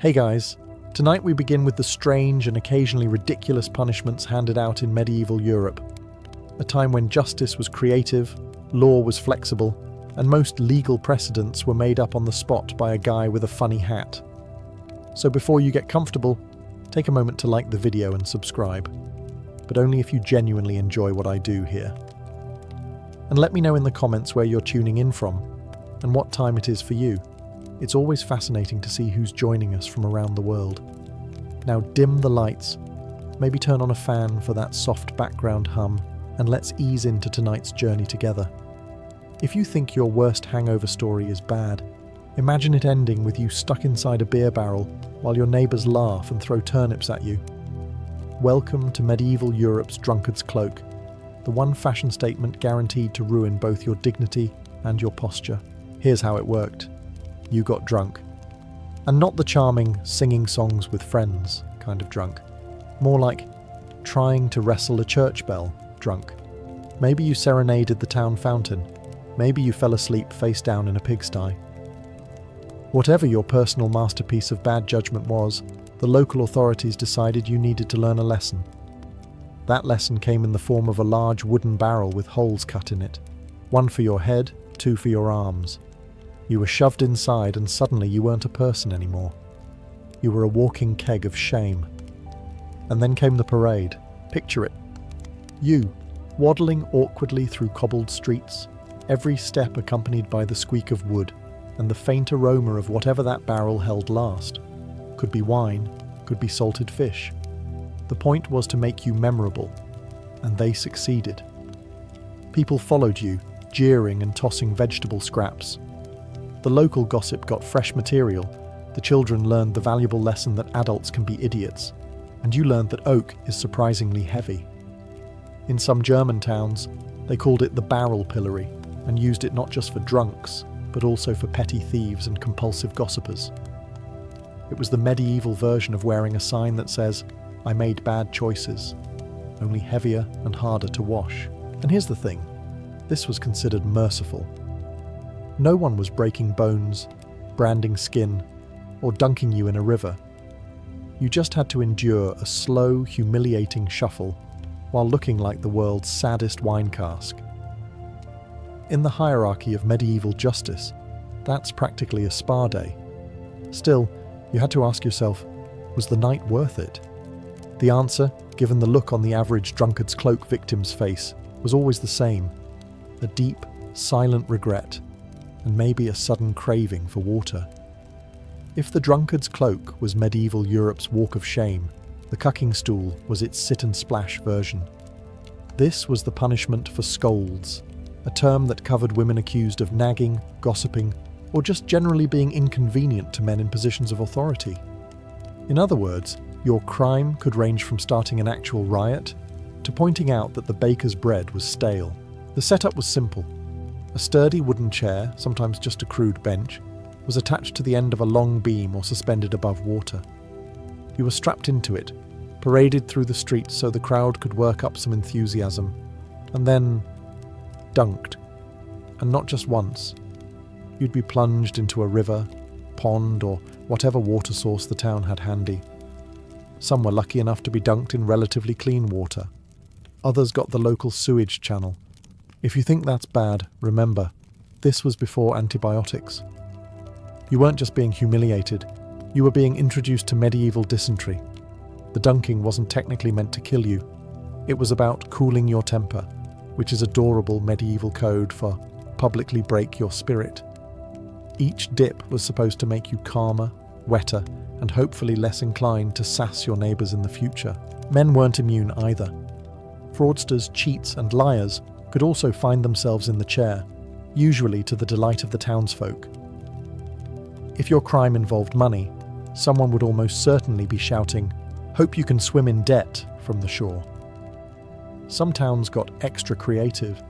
Hey guys, tonight we begin with the strange and occasionally ridiculous punishments handed out in medieval Europe, a time when justice was creative, law was flexible, and most legal precedents were made up on the spot by a guy with a funny hat. So before you get comfortable, take a moment to like the video and subscribe, but only if you genuinely enjoy what I do here. And let me know in the comments where you're tuning in from, and what time it is for you. It's always fascinating to see who's joining us from around the world. Now dim the lights, maybe turn on a fan for that soft background hum, and let's ease into tonight's journey together. If you think your worst hangover story is bad, imagine it ending with you stuck inside a beer barrel while your neighbours laugh and throw turnips at you. Welcome to medieval Europe's drunkard's cloak, the one fashion statement guaranteed to ruin both your dignity and your posture. Here's how it worked. You got drunk. And not the charming singing songs with friends kind of drunk. More like trying to wrestle a church bell drunk. Maybe you serenaded the town fountain. Maybe you fell asleep face down in a pigsty. Whatever your personal masterpiece of bad judgment was, the local authorities decided you needed to learn a lesson. That lesson came in the form of a large wooden barrel with holes cut in it. One for your head, two for your arms. You were shoved inside and suddenly you weren't a person anymore. You were a walking keg of shame. And then came the parade. Picture it. You, waddling awkwardly through cobbled streets, every step accompanied by the squeak of wood and the faint aroma of whatever that barrel held last. Could be wine, could be salted fish. The point was to make you memorable, and they succeeded. People followed you, jeering and tossing vegetable scraps. The local gossip got fresh material, the children learned the valuable lesson that adults can be idiots, and you learned that oak is surprisingly heavy. In some German towns, they called it the barrel pillory, and used it not just for drunks, but also for petty thieves and compulsive gossipers. It was the medieval version of wearing a sign that says, "I made bad choices," only heavier and harder to wash. And here's the thing, this was considered merciful. No one was breaking bones, branding skin, or dunking you in a river. You just had to endure a slow, humiliating shuffle while looking like the world's saddest wine cask. In the hierarchy of medieval justice, that's practically a spa day. Still, you had to ask yourself, was the night worth it? The answer, given the look on the average drunkard's cloak victim's face, was always the same: a deep, silent regret, and maybe a sudden craving for water. If the drunkard's cloak was medieval Europe's walk of shame, the cucking stool was its sit and splash version. This was the punishment for scolds, a term that covered women accused of nagging, gossiping, or just generally being inconvenient to men in positions of authority. In other words, your crime could range from starting an actual riot to pointing out that the baker's bread was stale. The setup was simple. A sturdy wooden chair, sometimes just a crude bench, was attached to the end of a long beam or suspended above water. You were strapped into it, paraded through the streets so the crowd could work up some enthusiasm, and then dunked. And not just once. You'd be plunged into a river, pond, or whatever water source the town had handy. Some were lucky enough to be dunked in relatively clean water. Others got the local sewage channel. If you think that's bad, remember, this was before antibiotics. You weren't just being humiliated, you were being introduced to medieval dysentery. The dunking wasn't technically meant to kill you. It was about cooling your temper, which is adorable medieval code for publicly break your spirit. Each dip was supposed to make you calmer, wetter, and hopefully less inclined to sass your neighbours in the future. Men weren't immune either. Fraudsters, cheats, and liars could also find themselves in the chair, usually to the delight of the townsfolk. If your crime involved money, someone would almost certainly be shouting, "Hope you can swim in debt," from the shore. Some towns got extra creative.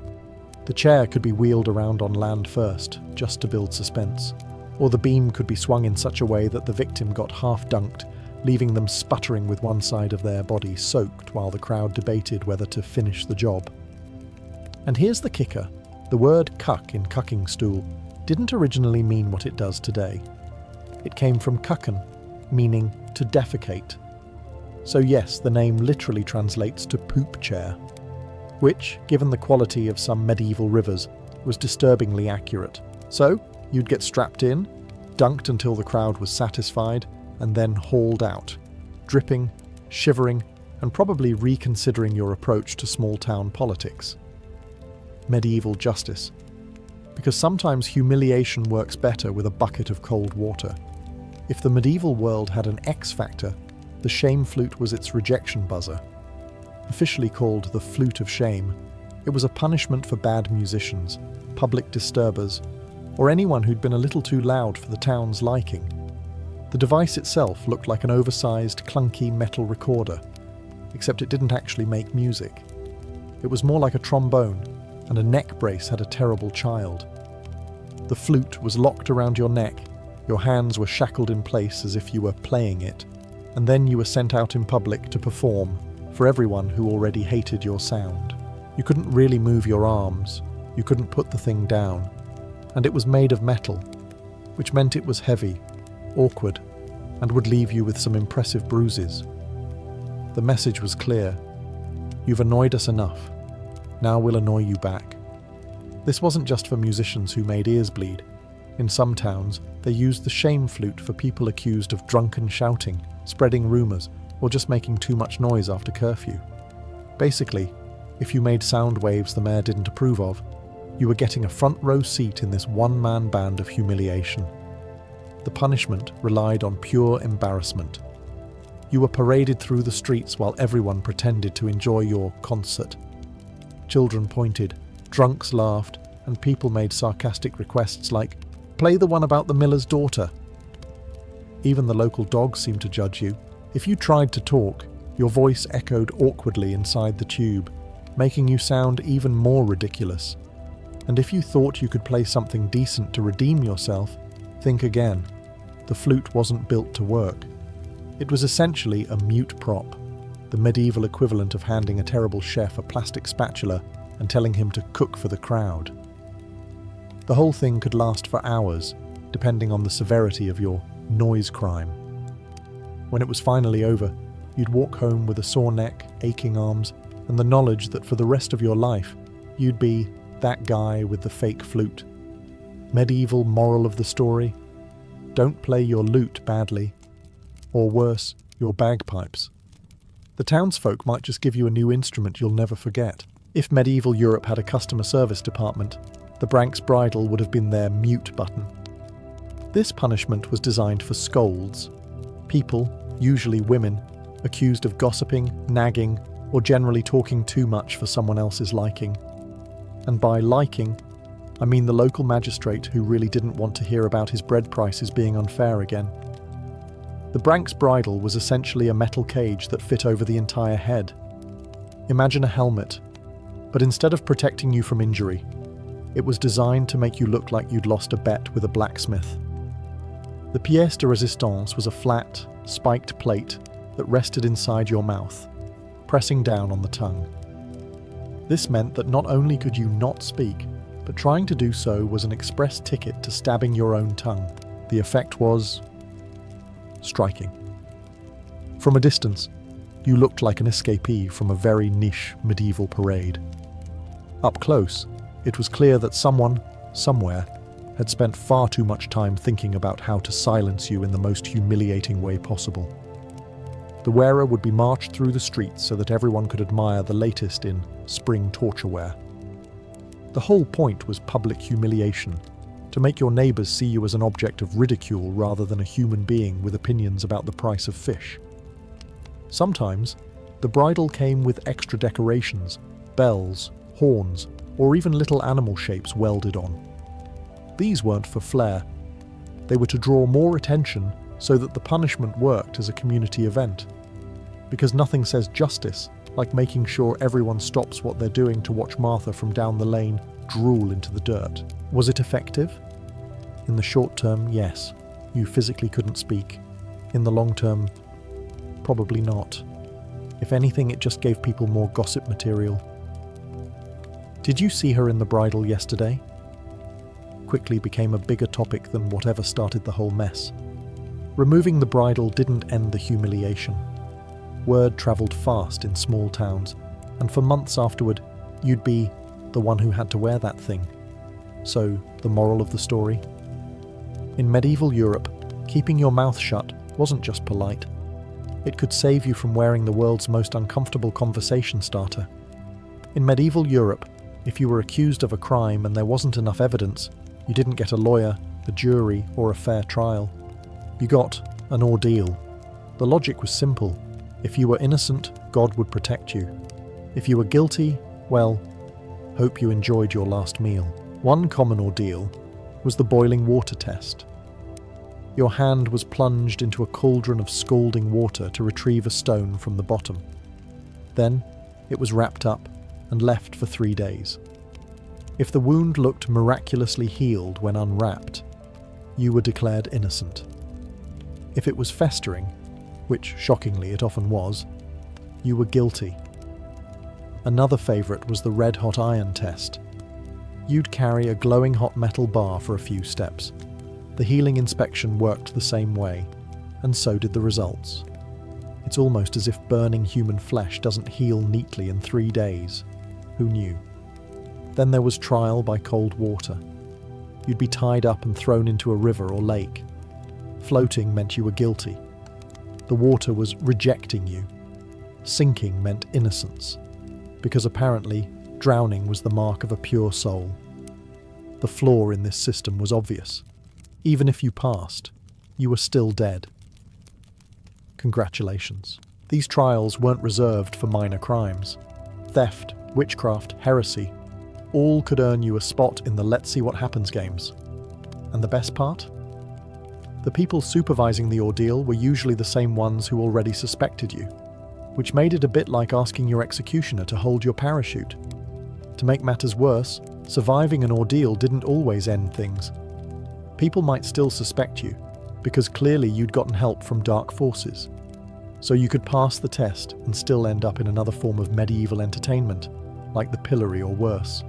The chair could be wheeled around on land first, just to build suspense, or the beam could be swung in such a way that the victim got half dunked, leaving them sputtering with one side of their body soaked while the crowd debated whether to finish the job. And here's the kicker, the word cuck in cucking stool didn't originally mean what it does today. It came from cucken, meaning to defecate. So yes, the name literally translates to poop chair, which, given the quality of some medieval rivers, was disturbingly accurate. So, you'd get strapped in, dunked until the crowd was satisfied, and then hauled out, dripping, shivering, and probably reconsidering your approach to small-town politics. Medieval justice. Because sometimes humiliation works better with a bucket of cold water. If the medieval world had an X factor, the shame flute was its rejection buzzer. Officially called the flute of shame, it was a punishment for bad musicians, public disturbers, or anyone who'd been a little too loud for the town's liking. The device itself looked like an oversized, clunky metal recorder, except it didn't actually make music. It was more like a trombone, and a neck brace had a terrible child. The flute was locked around your neck, your hands were shackled in place as if you were playing it, and then you were sent out in public to perform for everyone who already hated your sound. You couldn't really move your arms, you couldn't put the thing down, and it was made of metal, which meant it was heavy, awkward, and would leave you with some impressive bruises. The message was clear. You've annoyed us enough. Now we'll annoy you back. This wasn't just for musicians who made ears bleed. In some towns, they used the shame flute for people accused of drunken shouting, spreading rumours, or just making too much noise after curfew. Basically, if you made sound waves the mayor didn't approve of, you were getting a front row seat in this one-man band of humiliation. The punishment relied on pure embarrassment. You were paraded through the streets while everyone pretended to enjoy your concert. Children pointed, drunks laughed, and people made sarcastic requests like, "Play the one about the miller's daughter." Even the local dogs seemed to judge you. If you tried to talk, your voice echoed awkwardly inside the tube, making you sound even more ridiculous. And if you thought you could play something decent to redeem yourself, think again. The flute wasn't built to work. It was essentially a mute prop, the medieval equivalent of handing a terrible chef a plastic spatula and telling him to cook for the crowd. The whole thing could last for hours, depending on the severity of your noise crime. When it was finally over, you'd walk home with a sore neck, aching arms, and the knowledge that for the rest of your life, you'd be that guy with the fake flute. Medieval moral of the story? Don't play your lute badly. Or worse, your bagpipes. The townsfolk might just give you a new instrument you'll never forget. If medieval Europe had a customer service department, the Branks bridle would have been their mute button. This punishment was designed for scolds, people, usually women, accused of gossiping, nagging, or generally talking too much for someone else's liking. And by liking, I mean the local magistrate who really didn't want to hear about his bread prices being unfair again. The Branks bridle was essentially a metal cage that fit over the entire head. Imagine a helmet, but instead of protecting you from injury, it was designed to make you look like you'd lost a bet with a blacksmith. The pièce de résistance was a flat, spiked plate that rested inside your mouth, pressing down on the tongue. This meant that not only could you not speak, but trying to do so was an express ticket to stabbing your own tongue. The effect was striking. From a distance, you looked like an escapee from a very niche medieval parade. Up close, it was clear that someone, somewhere, had spent far too much time thinking about how to silence you in the most humiliating way possible. The wearer would be marched through the streets so that everyone could admire the latest in spring torture wear. The whole point was public humiliation, to make your neighbours see you as an object of ridicule rather than a human being with opinions about the price of fish. Sometimes, the bridle came with extra decorations, bells, horns, or even little animal shapes welded on. These weren't for flair. They were to draw more attention so that the punishment worked as a community event. Because nothing says justice like making sure everyone stops what they're doing to watch Martha from down the lane drool into the dirt. Was it effective? In the short term, yes. You physically couldn't speak. In the long term, probably not. If anything, it just gave people more gossip material. Did you see her in the bridal yesterday? Quickly became a bigger topic than whatever started the whole mess. Removing the bridle didn't end the humiliation. Word travelled fast in small towns, and for months afterward, you'd be the one who had to wear that thing. So, the moral of the story? In medieval Europe, keeping your mouth shut wasn't just polite. It could save you from wearing the world's most uncomfortable conversation starter. In medieval Europe, if you were accused of a crime and there wasn't enough evidence, you didn't get a lawyer, a jury, or a fair trial. You got an ordeal. The logic was simple. If you were innocent, God would protect you. If you were guilty, well, hope you enjoyed your last meal. One common ordeal was the boiling water test. Your hand was plunged into a cauldron of scalding water to retrieve a stone from the bottom. Then, it was wrapped up and left for 3 days. If the wound looked miraculously healed when unwrapped, you were declared innocent. If it was festering, which shockingly it often was, you were guilty. Another favourite was the red-hot iron test. You'd carry a glowing hot metal bar for a few steps. The healing inspection worked the same way, and so did the results. It's almost as if burning human flesh doesn't heal neatly in 3 days. Who knew? Then there was trial by cold water. You'd be tied up and thrown into a river or lake. Floating meant you were guilty. The water was rejecting you. Sinking meant innocence, because apparently drowning was the mark of a pure soul. The flaw in this system was obvious. Even if you passed, you were still dead. Congratulations. These trials weren't reserved for minor crimes. Theft, witchcraft, heresy, all could earn you a spot in the Let's See What Happens games. And the best part? The people supervising the ordeal were usually the same ones who already suspected you, which made it a bit like asking your executioner to hold your parachute. To make matters worse, surviving an ordeal didn't always end things. People might still suspect you, because clearly you'd gotten help from dark forces. So you could pass the test and still end up in another form of medieval entertainment, like the pillory or worse.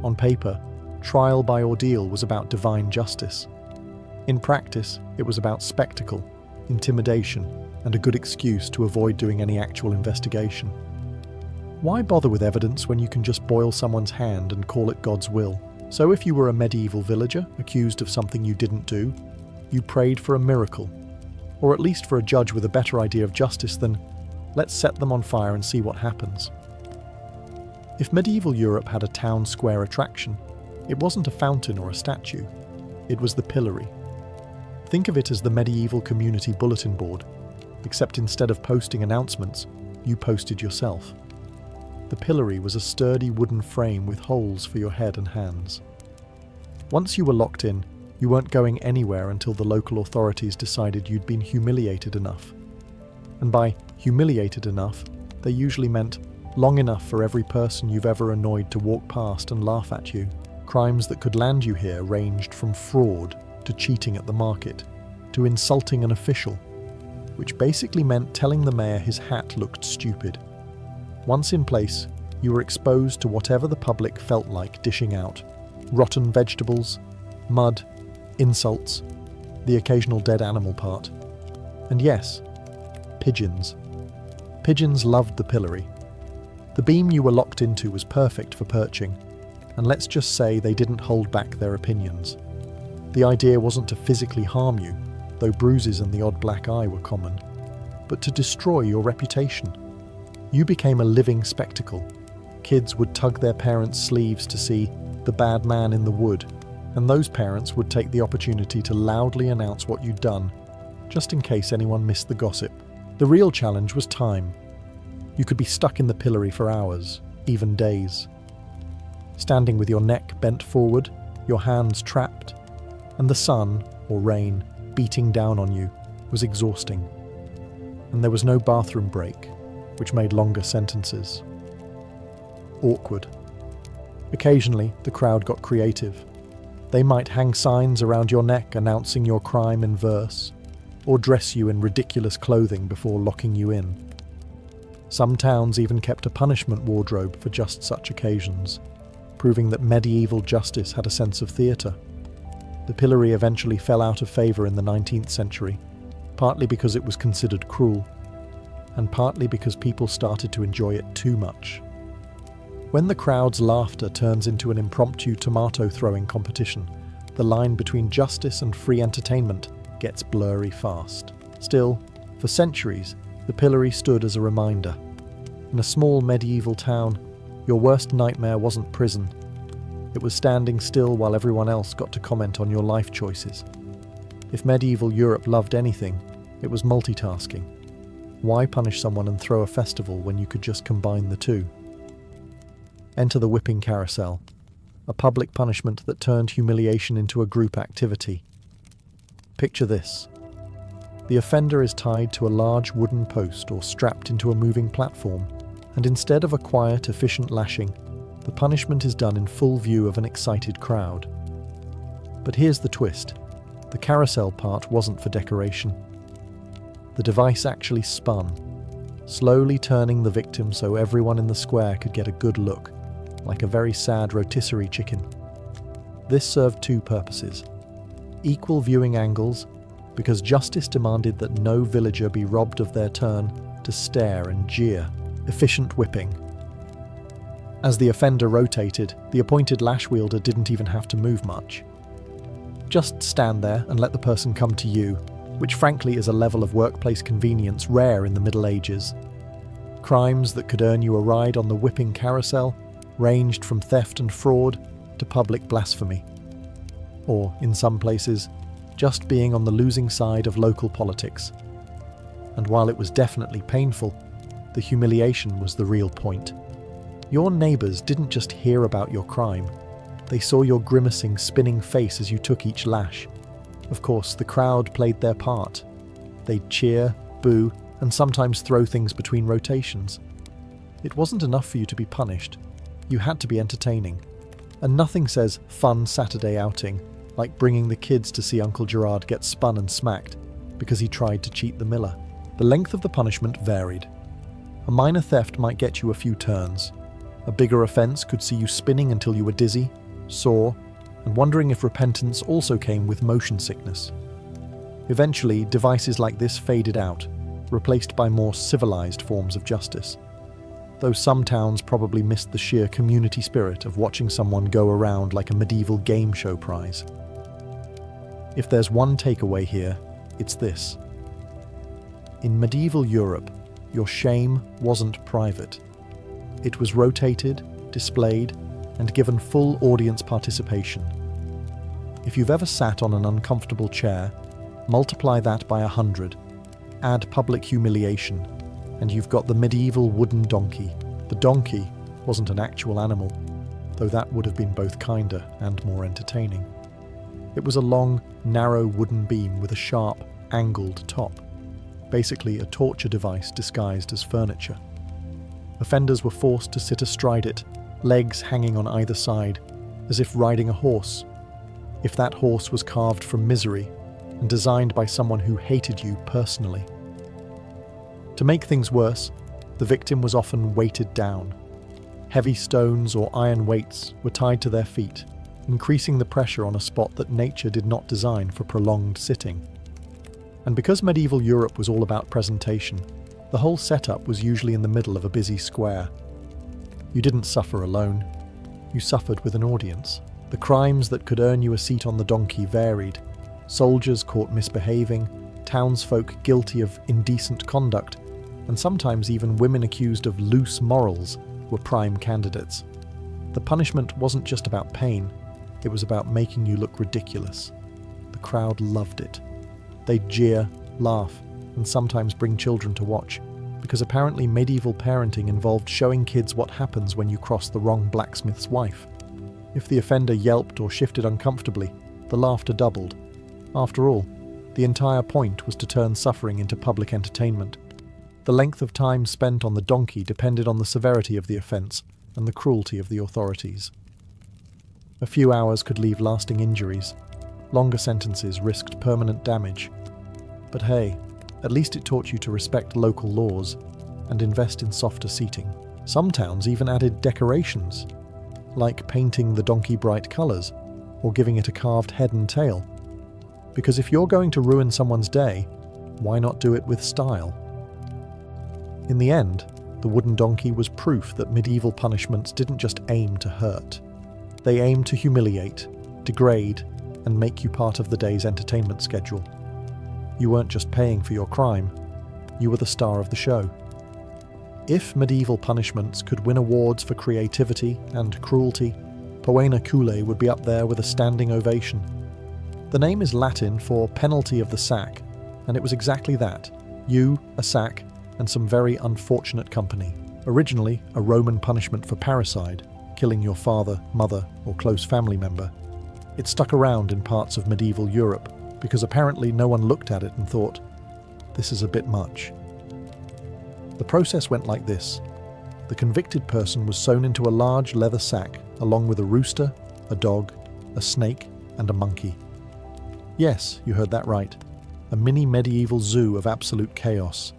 On paper, trial by ordeal was about divine justice. In practice, it was about spectacle, intimidation, and a good excuse to avoid doing any actual investigation. Why bother with evidence when you can just boil someone's hand and call it God's will? So if you were a medieval villager accused of something you didn't do, you prayed for a miracle, or at least for a judge with a better idea of justice than, let's set them on fire and see what happens. If medieval Europe had a town square attraction, it wasn't a fountain or a statue, it was the pillory. Think of it as the medieval community bulletin board, except instead of posting announcements, you posted yourself. The pillory was a sturdy wooden frame with holes for your head and hands. Once you were locked in, you weren't going anywhere until the local authorities decided you'd been humiliated enough. And by humiliated enough, they usually meant long enough for every person you've ever annoyed to walk past and laugh at you. Crimes that could land you here ranged from fraud to cheating at the market, to insulting an official, which basically meant telling the mayor his hat looked stupid. Once in place, you were exposed to whatever the public felt like dishing out. Rotten vegetables, mud, insults, the occasional dead animal part. And yes, pigeons. Pigeons loved the pillory. The beam you were locked into was perfect for perching, and let's just say they didn't hold back their opinions. The idea wasn't to physically harm you, though bruises and the odd black eye were common, but to destroy your reputation. You became a living spectacle. Kids would tug their parents' sleeves to see the bad man in the wood, and those parents would take the opportunity to loudly announce what you'd done, just in case anyone missed the gossip. The real challenge was time. You could be stuck in the pillory for hours, even days. Standing with your neck bent forward, your hands trapped, and the sun, or rain, beating down on you, was exhausting. And there was no bathroom break, which made longer sentences. Awkward. Occasionally, the crowd got creative. They might hang signs around your neck announcing your crime in verse, or dress you in ridiculous clothing before locking you in. Some towns even kept a punishment wardrobe for just such occasions, proving that medieval justice had a sense of theatre. The pillory eventually fell out of favour in the 19th century, partly because it was considered cruel, and partly because people started to enjoy it too much. When the crowd's laughter turns into an impromptu tomato-throwing competition, the line between justice and free entertainment gets blurry fast. Still, for centuries, the pillory stood as a reminder. In a small medieval town, your worst nightmare wasn't prison. It was standing still while everyone else got to comment on your life choices. If medieval Europe loved anything, it was multitasking. Why punish someone and throw a festival when you could just combine the two? Enter the whipping carousel, a public punishment that turned humiliation into a group activity. Picture this. The offender is tied to a large wooden post or strapped into a moving platform, and instead of a quiet, efficient lashing, the punishment is done in full view of an excited crowd. But here's the twist. The carousel part wasn't for decoration. The device actually spun, slowly turning the victim so everyone in the square could get a good look, like a very sad rotisserie chicken. This served two purposes. Equal viewing angles, because justice demanded that no villager be robbed of their turn to stare and jeer. Efficient whipping. As the offender rotated, the appointed lash wielder didn't even have to move much. Just stand there and let the person come to you, which frankly is a level of workplace convenience rare in the Middle Ages. Crimes that could earn you a ride on the whipping carousel ranged from theft and fraud to public blasphemy. Or, in some places, just being on the losing side of local politics. And while it was definitely painful, the humiliation was the real point. Your neighbours didn't just hear about your crime. They saw your grimacing, spinning face as you took each lash. Of course, the crowd played their part. They'd cheer, boo, and sometimes throw things between rotations. It wasn't enough for you to be punished. You had to be entertaining. And nothing says fun Saturday outing like bringing the kids to see Uncle Gerard get spun and smacked because he tried to cheat the miller. The length of the punishment varied. A minor theft might get you a few turns. A bigger offence could see you spinning until you were dizzy, sore, and wondering if repentance also came with motion sickness. Eventually, devices like this faded out, replaced by more civilized forms of justice. Though some towns probably missed the sheer community spirit of watching someone go around like a medieval game show prize. If there's one takeaway here, it's this. In medieval Europe, your shame wasn't private. It was rotated, displayed, and given full audience participation. If you've ever sat on an uncomfortable chair, multiply that by 100, add public humiliation, and you've got the medieval wooden donkey. The donkey wasn't an actual animal, though that would have been both kinder and more entertaining. It was a long, narrow wooden beam with a sharp, angled top, basically a torture device disguised as furniture. Offenders were forced to sit astride it, legs hanging on either side, as if riding a horse. If that horse was carved from misery and designed by someone who hated you personally. To make things worse, the victim was often weighted down. Heavy stones or iron weights were tied to their feet, increasing the pressure on a spot that nature did not design for prolonged sitting. And because medieval Europe was all about presentation, the whole setup was usually in the middle of a busy square. You didn't suffer alone. You suffered with an audience. The crimes that could earn you a seat on the donkey varied. Soldiers caught misbehaving, townsfolk guilty of indecent conduct, and sometimes even women accused of loose morals were prime candidates. The punishment wasn't just about pain, it was about making you look ridiculous. The crowd loved it. They'd jeer, laugh, and sometimes bring children to watch, because apparently medieval parenting involved showing kids what happens when you cross the wrong blacksmith's wife. If the offender yelped or shifted uncomfortably, the laughter doubled. After all, the entire point was to turn suffering into public entertainment. The length of time spent on the donkey depended on the severity of the offence and the cruelty of the authorities. A few hours could leave lasting injuries. Longer sentences risked permanent damage. But hey, at least it taught you to respect local laws and invest in softer seating. Some towns even added decorations, like painting the donkey bright colours or giving it a carved head and tail. Because if you're going to ruin someone's day, why not do it with style? In the end, the wooden donkey was proof that medieval punishments didn't just aim to hurt. They aimed to humiliate, degrade, and make you part of the day's entertainment schedule. You weren't just paying for your crime, you were the star of the show. If medieval punishments could win awards for creativity and cruelty, Poena Cule would be up there with a standing ovation. The name is Latin for penalty of the sack, and it was exactly that: you, a sack, and some very unfortunate company. Originally a Roman punishment for parricide, killing your father, mother, or close family member. It stuck around in parts of medieval Europe because apparently no one looked at it and thought, this is a bit much. The process went like this. The convicted person was sewn into a large leather sack along with a rooster, a dog, a snake, and a monkey. Yes, you heard that right. A mini medieval zoo of absolute chaos.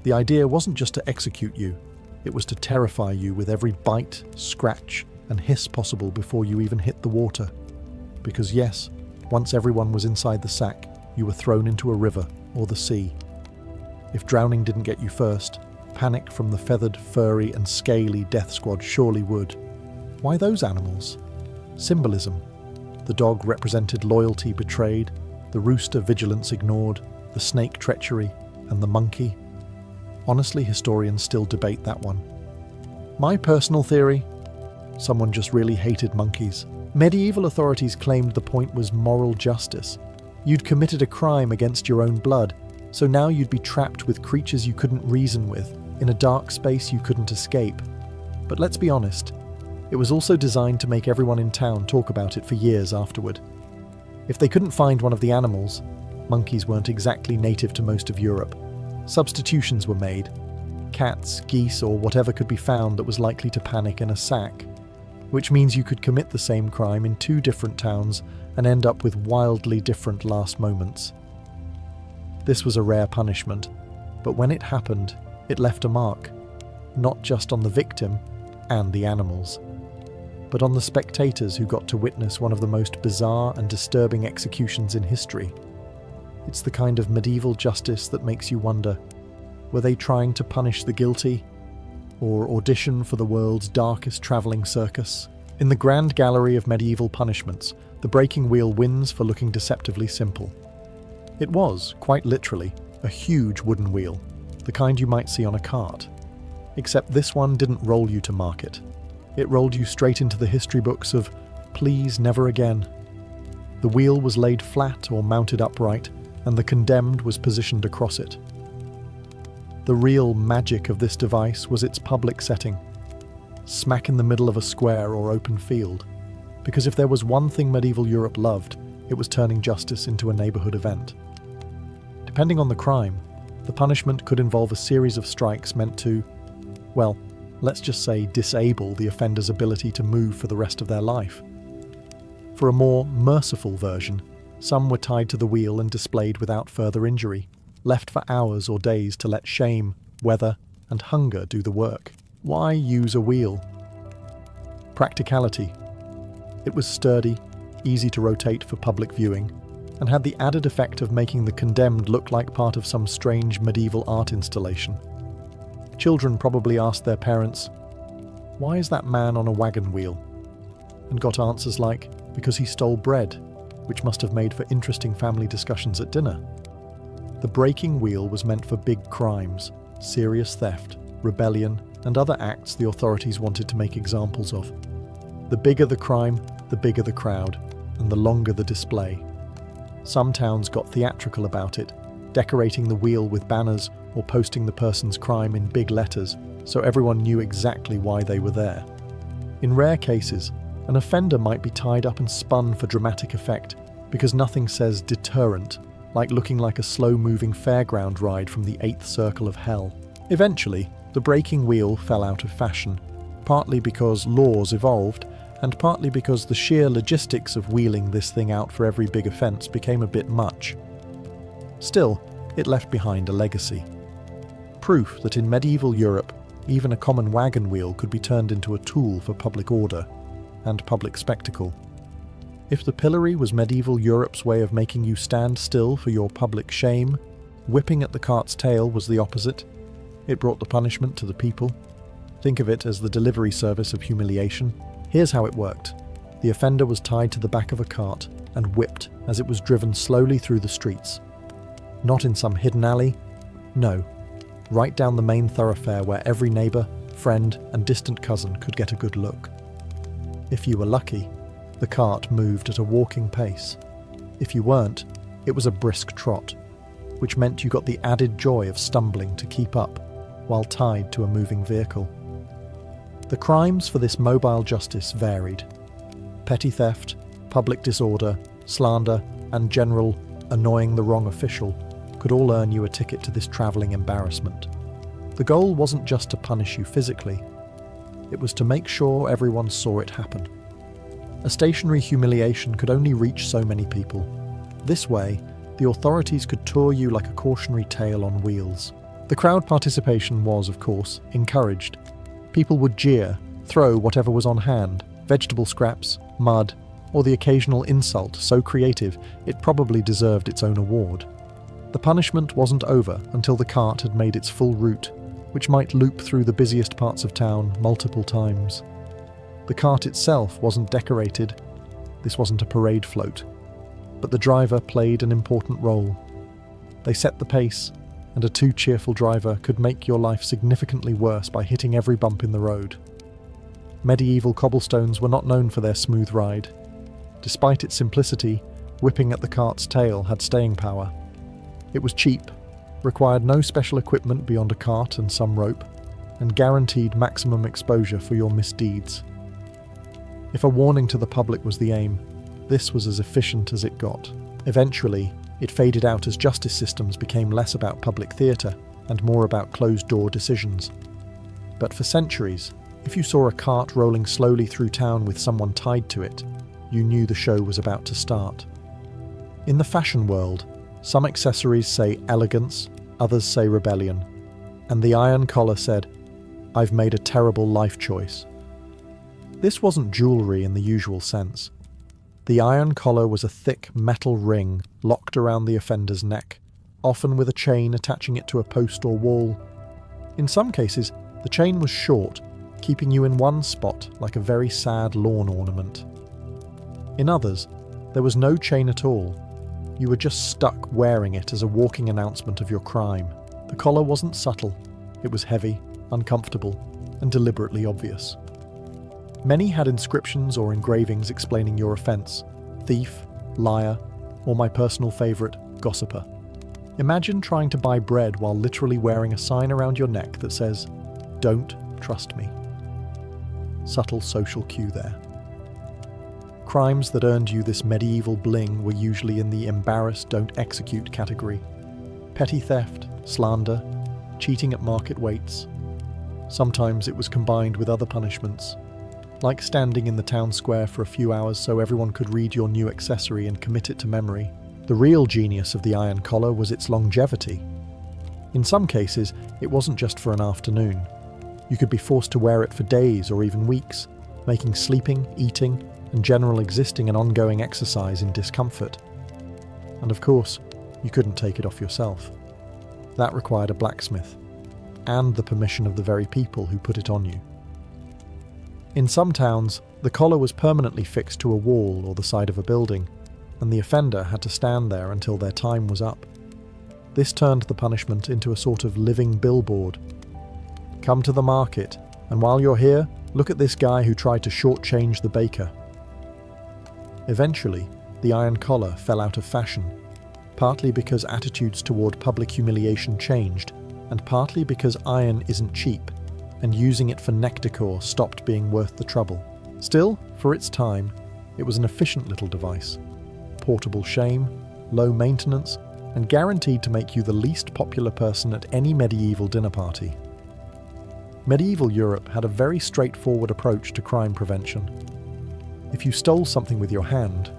The idea wasn't just to execute you, it was to terrify you with every bite, scratch, and hiss possible before you even hit the water. Because yes, once everyone was inside the sack, you were thrown into a river or the sea. If drowning didn't get you first, panic from the feathered, furry, and scaly death squad surely would. Why those animals? Symbolism. The dog represented loyalty betrayed, the rooster vigilance ignored, the snake treachery, and the monkey. Honestly, historians still debate that one. My personal theory? Someone just really hated monkeys. Medieval authorities claimed the point was moral justice. You'd committed a crime against your own blood, so now you'd be trapped with creatures you couldn't reason with, in a dark space you couldn't escape. But let's be honest, it was also designed to make everyone in town talk about it for years afterward. If they couldn't find one of the animals, monkeys weren't exactly native to most of Europe. Substitutions were made. Cats, geese, or whatever could be found that was likely to panic in a sack. Which means you could commit the same crime in 2 different towns and end up with wildly different last moments. This was a rare punishment, but when it happened, it left a mark, not just on the victim and the animals, but on the spectators who got to witness one of the most bizarre and disturbing executions in history. It's the kind of medieval justice that makes you wonder, were they trying to punish the guilty, or audition for the world's darkest travelling circus? In the grand gallery of medieval punishments, the breaking wheel wins for looking deceptively simple. It was, quite literally, a huge wooden wheel, the kind you might see on a cart. Except this one didn't roll you to market. It rolled you straight into the history books of, please never again. The wheel was laid flat or mounted upright, and the condemned was positioned across it. The real magic of this device was its public setting, smack in the middle of a square or open field, because if there was one thing medieval Europe loved, it was turning justice into a neighbourhood event. Depending on the crime, the punishment could involve a series of strikes meant to, well, let's just say disable the offender's ability to move for the rest of their life. For a more merciful version, some were tied to the wheel and displayed without further injury, left for hours or days to let shame, weather, and hunger do the work. Why use a wheel? Practicality. It was sturdy, easy to rotate for public viewing, and had the added effect of making the condemned look like part of some strange medieval art installation. Children probably asked their parents, "Why is that man on a wagon wheel?" and got answers like, "Because he stole bread," which must have made for interesting family discussions at dinner. The breaking wheel was meant for big crimes, serious theft, rebellion, and other acts the authorities wanted to make examples of. The bigger the crime, the bigger the crowd, and the longer the display. Some towns got theatrical about it, decorating the wheel with banners or posting the person's crime in big letters so everyone knew exactly why they were there. In rare cases, an offender might be tied up and spun for dramatic effect because nothing says deterrent like looking like a slow-moving fairground ride from the 8th circle of hell. Eventually, the breaking wheel fell out of fashion, partly because laws evolved, and partly because the sheer logistics of wheeling this thing out for every big offence became a bit much. Still, it left behind a legacy. Proof that in medieval Europe, even a common wagon wheel could be turned into a tool for public order and public spectacle. If the pillory was medieval Europe's way of making you stand still for your public shame, Whipping at the cart's tail was the opposite. It brought the punishment to the people. Think of it as the delivery service of humiliation. Here's how it worked. The offender was tied to the back of a cart and whipped as it was driven slowly through the streets. Not in some hidden alley. No, right down the main thoroughfare where every neighbour, friend and distant cousin could get a good look. If you were lucky, the cart moved at a walking pace. If you weren't, it was a brisk trot, which meant you got the added joy of stumbling to keep up while tied to a moving vehicle. The crimes for this mobile justice varied. Petty theft, public disorder, slander, and general annoying the wrong official could all earn you a ticket to this travelling embarrassment. The goal wasn't just to punish you physically, it was to make sure everyone saw it happen. A stationary humiliation could only reach so many people. This way, the authorities could tour you like a cautionary tale on wheels. The crowd participation was, of course, encouraged. People would jeer, throw whatever was on hand, vegetable scraps, mud, or the occasional insult so creative it probably deserved its own award. The punishment wasn't over until the cart had made its full route, which might loop through the busiest parts of town multiple times. The cart itself wasn't decorated. This wasn't a parade float. But the driver played an important role. They set the pace, and a too cheerful driver could make your life significantly worse by hitting every bump in the road. Medieval cobblestones were not known for their smooth ride. Despite its simplicity, whipping at the cart's tail had staying power. It was cheap, required no special equipment beyond a cart and some rope, and guaranteed maximum exposure for your misdeeds. If a warning to the public was the aim, this was as efficient as it got. Eventually, it faded out as justice systems became less about public theatre and more about closed-door decisions. But for centuries, if you saw a cart rolling slowly through town with someone tied to it, you knew the show was about to start. In the fashion world, some accessories say elegance, others say rebellion, and the iron collar said, "I've made a terrible life choice." This wasn't jewellery in the usual sense. The iron collar was a thick metal ring locked around the offender's neck, often with a chain attaching it to a post or wall. In some cases, the chain was short, keeping you in one spot like a very sad lawn ornament. In others, there was no chain at all. You were just stuck wearing it as a walking announcement of your crime. The collar wasn't subtle. It was heavy, uncomfortable, and deliberately obvious. Many had inscriptions or engravings explaining your offence: thief, liar, or my personal favourite, gossiper. Imagine trying to buy bread while literally wearing a sign around your neck that says, "Don't trust me." Subtle social cue there. Crimes that earned you this medieval bling were usually in the embarrass, don't execute category. Petty theft, slander, cheating at market weights. Sometimes it was combined with other punishments, like standing in the town square for a few hours so everyone could read your new accessory and commit it to memory. The real genius of the iron collar was its longevity. In some cases, it wasn't just for an afternoon. You could be forced to wear it for days or even weeks, making sleeping, eating, and general existing an ongoing exercise in discomfort. And of course, you couldn't take it off yourself. That required a blacksmith, and the permission of the very people who put it on you. In some towns, the collar was permanently fixed to a wall or the side of a building, and the offender had to stand there until their time was up. This turned the punishment into a sort of living billboard. Come to the market, and while you're here, look at this guy who tried to shortchange the baker. Eventually, the iron collar fell out of fashion, partly because attitudes toward public humiliation changed, and partly because iron isn't cheap, and using it for neck decor stopped being worth the trouble. Still, for its time, it was an efficient little device. Portable shame, low maintenance, and guaranteed to make you the least popular person at any medieval dinner party. Medieval Europe had a very straightforward approach to crime prevention. If you stole something with your hand,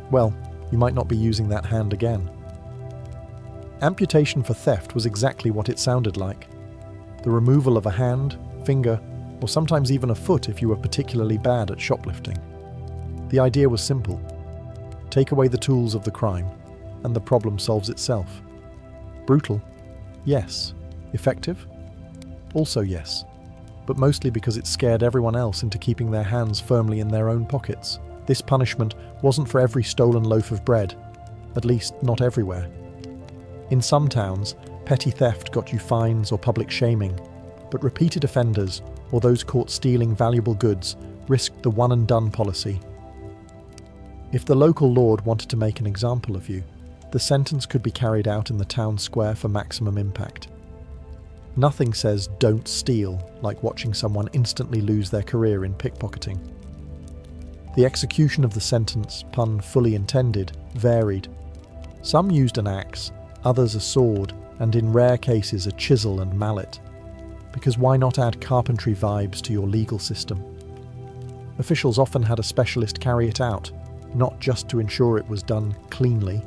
well, you might not be using that hand again. Amputation for theft was exactly what it sounded like. The removal of a hand, finger, or sometimes even a foot if you were particularly bad at shoplifting. The idea was simple. Take away the tools of the crime, and the problem solves itself. Brutal? Yes. Effective? Also yes. But mostly because it scared everyone else into keeping their hands firmly in their own pockets. This punishment wasn't for every stolen loaf of bread, at least not everywhere. In some towns, petty theft got you fines or public shaming, but repeated offenders, or those caught stealing valuable goods, risked the one-and-done policy. If the local lord wanted to make an example of you, the sentence could be carried out in the town square for maximum impact. Nothing says "don't steal" like watching someone instantly lose their career in pickpocketing. The execution of the sentence, pun fully intended, varied. Some used an axe, others a sword, and in rare cases a chisel and mallet. Because why not add carpentry vibes to your legal system? Officials often had a specialist carry it out, not just to ensure it was done cleanly,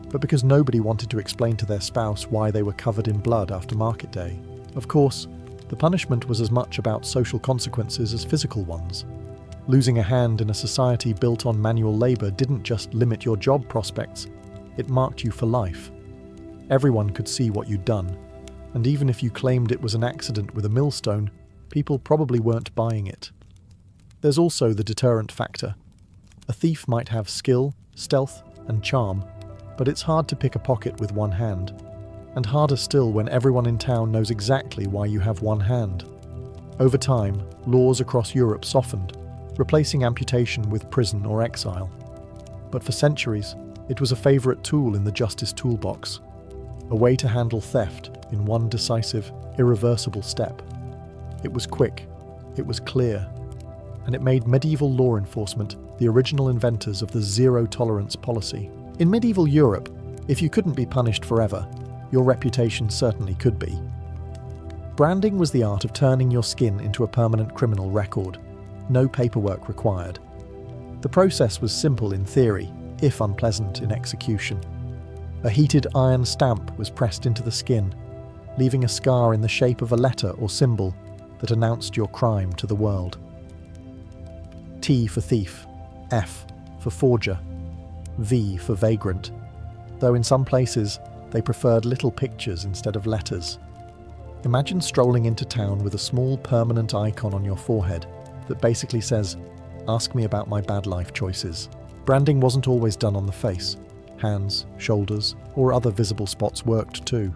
but because nobody wanted to explain to their spouse why they were covered in blood after market day. Of course, the punishment was as much about social consequences as physical ones. Losing a hand in a society built on manual labour didn't just limit your job prospects, it marked you for life. Everyone could see what you'd done, and even if you claimed it was an accident with a millstone, people probably weren't buying it. There's also the deterrent factor. A thief might have skill, stealth, and charm, but it's hard to pick a pocket with one hand, and harder still when everyone in town knows exactly why you have one hand. Over time, laws across Europe softened, replacing amputation with prison or exile. But for centuries, it was a favourite tool in the justice toolbox, a way to handle theft in one decisive, irreversible step. It was quick, it was clear, and it made medieval law enforcement the original inventors of the zero-tolerance policy. In medieval Europe, if you couldn't be punished forever, your reputation certainly could be. Branding was the art of turning your skin into a permanent criminal record. No paperwork required. The process was simple in theory, if unpleasant in execution. A heated iron stamp was pressed into the skin, leaving a scar in the shape of a letter or symbol that announced your crime to the world. T for thief, F for forger, V for vagrant, though in some places they preferred little pictures instead of letters. Imagine strolling into town with a small permanent icon on your forehead that basically says, "Ask me about my bad life choices." Branding wasn't always done on the face. Hands, shoulders, or other visible spots worked too.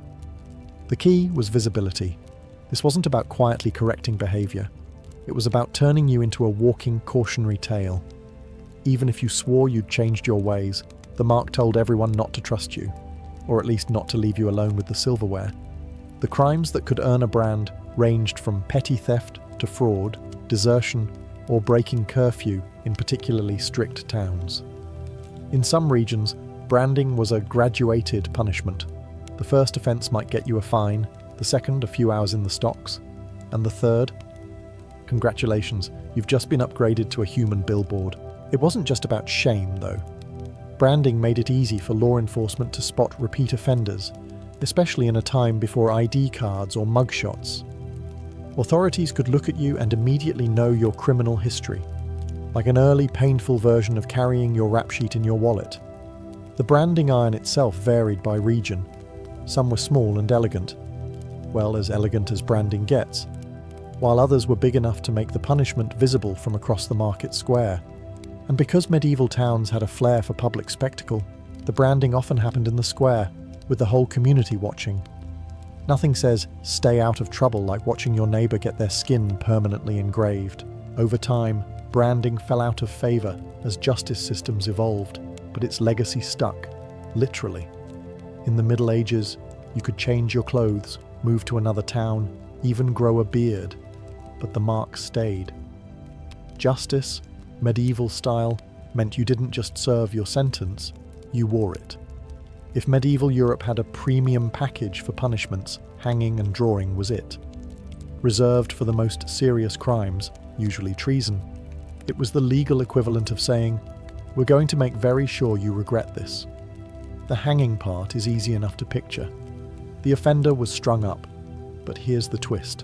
The key was visibility. This wasn't about quietly correcting behaviour. It was about turning you into a walking cautionary tale. Even if you swore you'd changed your ways, the mark told everyone not to trust you, or at least not to leave you alone with the silverware. The crimes that could earn a brand ranged from petty theft to fraud, desertion, or breaking curfew in particularly strict towns. In some regions, branding was a graduated punishment. The first offence might get you a fine, the second a few hours in the stocks, and the third? Congratulations, you've just been upgraded to a human billboard. It wasn't just about shame, though. Branding made it easy for law enforcement to spot repeat offenders, especially in a time before ID cards or mugshots. Authorities could look at you and immediately know your criminal history, like an early painful version of carrying your rap sheet in your wallet. The branding iron itself varied by region. Some were small and elegant, well, as elegant as branding gets, while others were big enough to make the punishment visible from across the market square. And because medieval towns had a flair for public spectacle, the branding often happened in the square, with the whole community watching. Nothing says stay out of trouble like watching your neighbour get their skin permanently engraved. Over time, branding fell out of favour as justice systems evolved, but its legacy stuck, literally. In the Middle Ages, you could change your clothes, move to another town, even grow a beard, but the mark stayed. Justice, medieval style, meant you didn't just serve your sentence, you wore it. If medieval Europe had a premium package for punishments, hanging and drawing was it. Reserved for the most serious crimes, usually treason, it was the legal equivalent of saying, "We're going to make very sure you regret this." The hanging part is easy enough to picture. The offender was strung up, but here's the twist.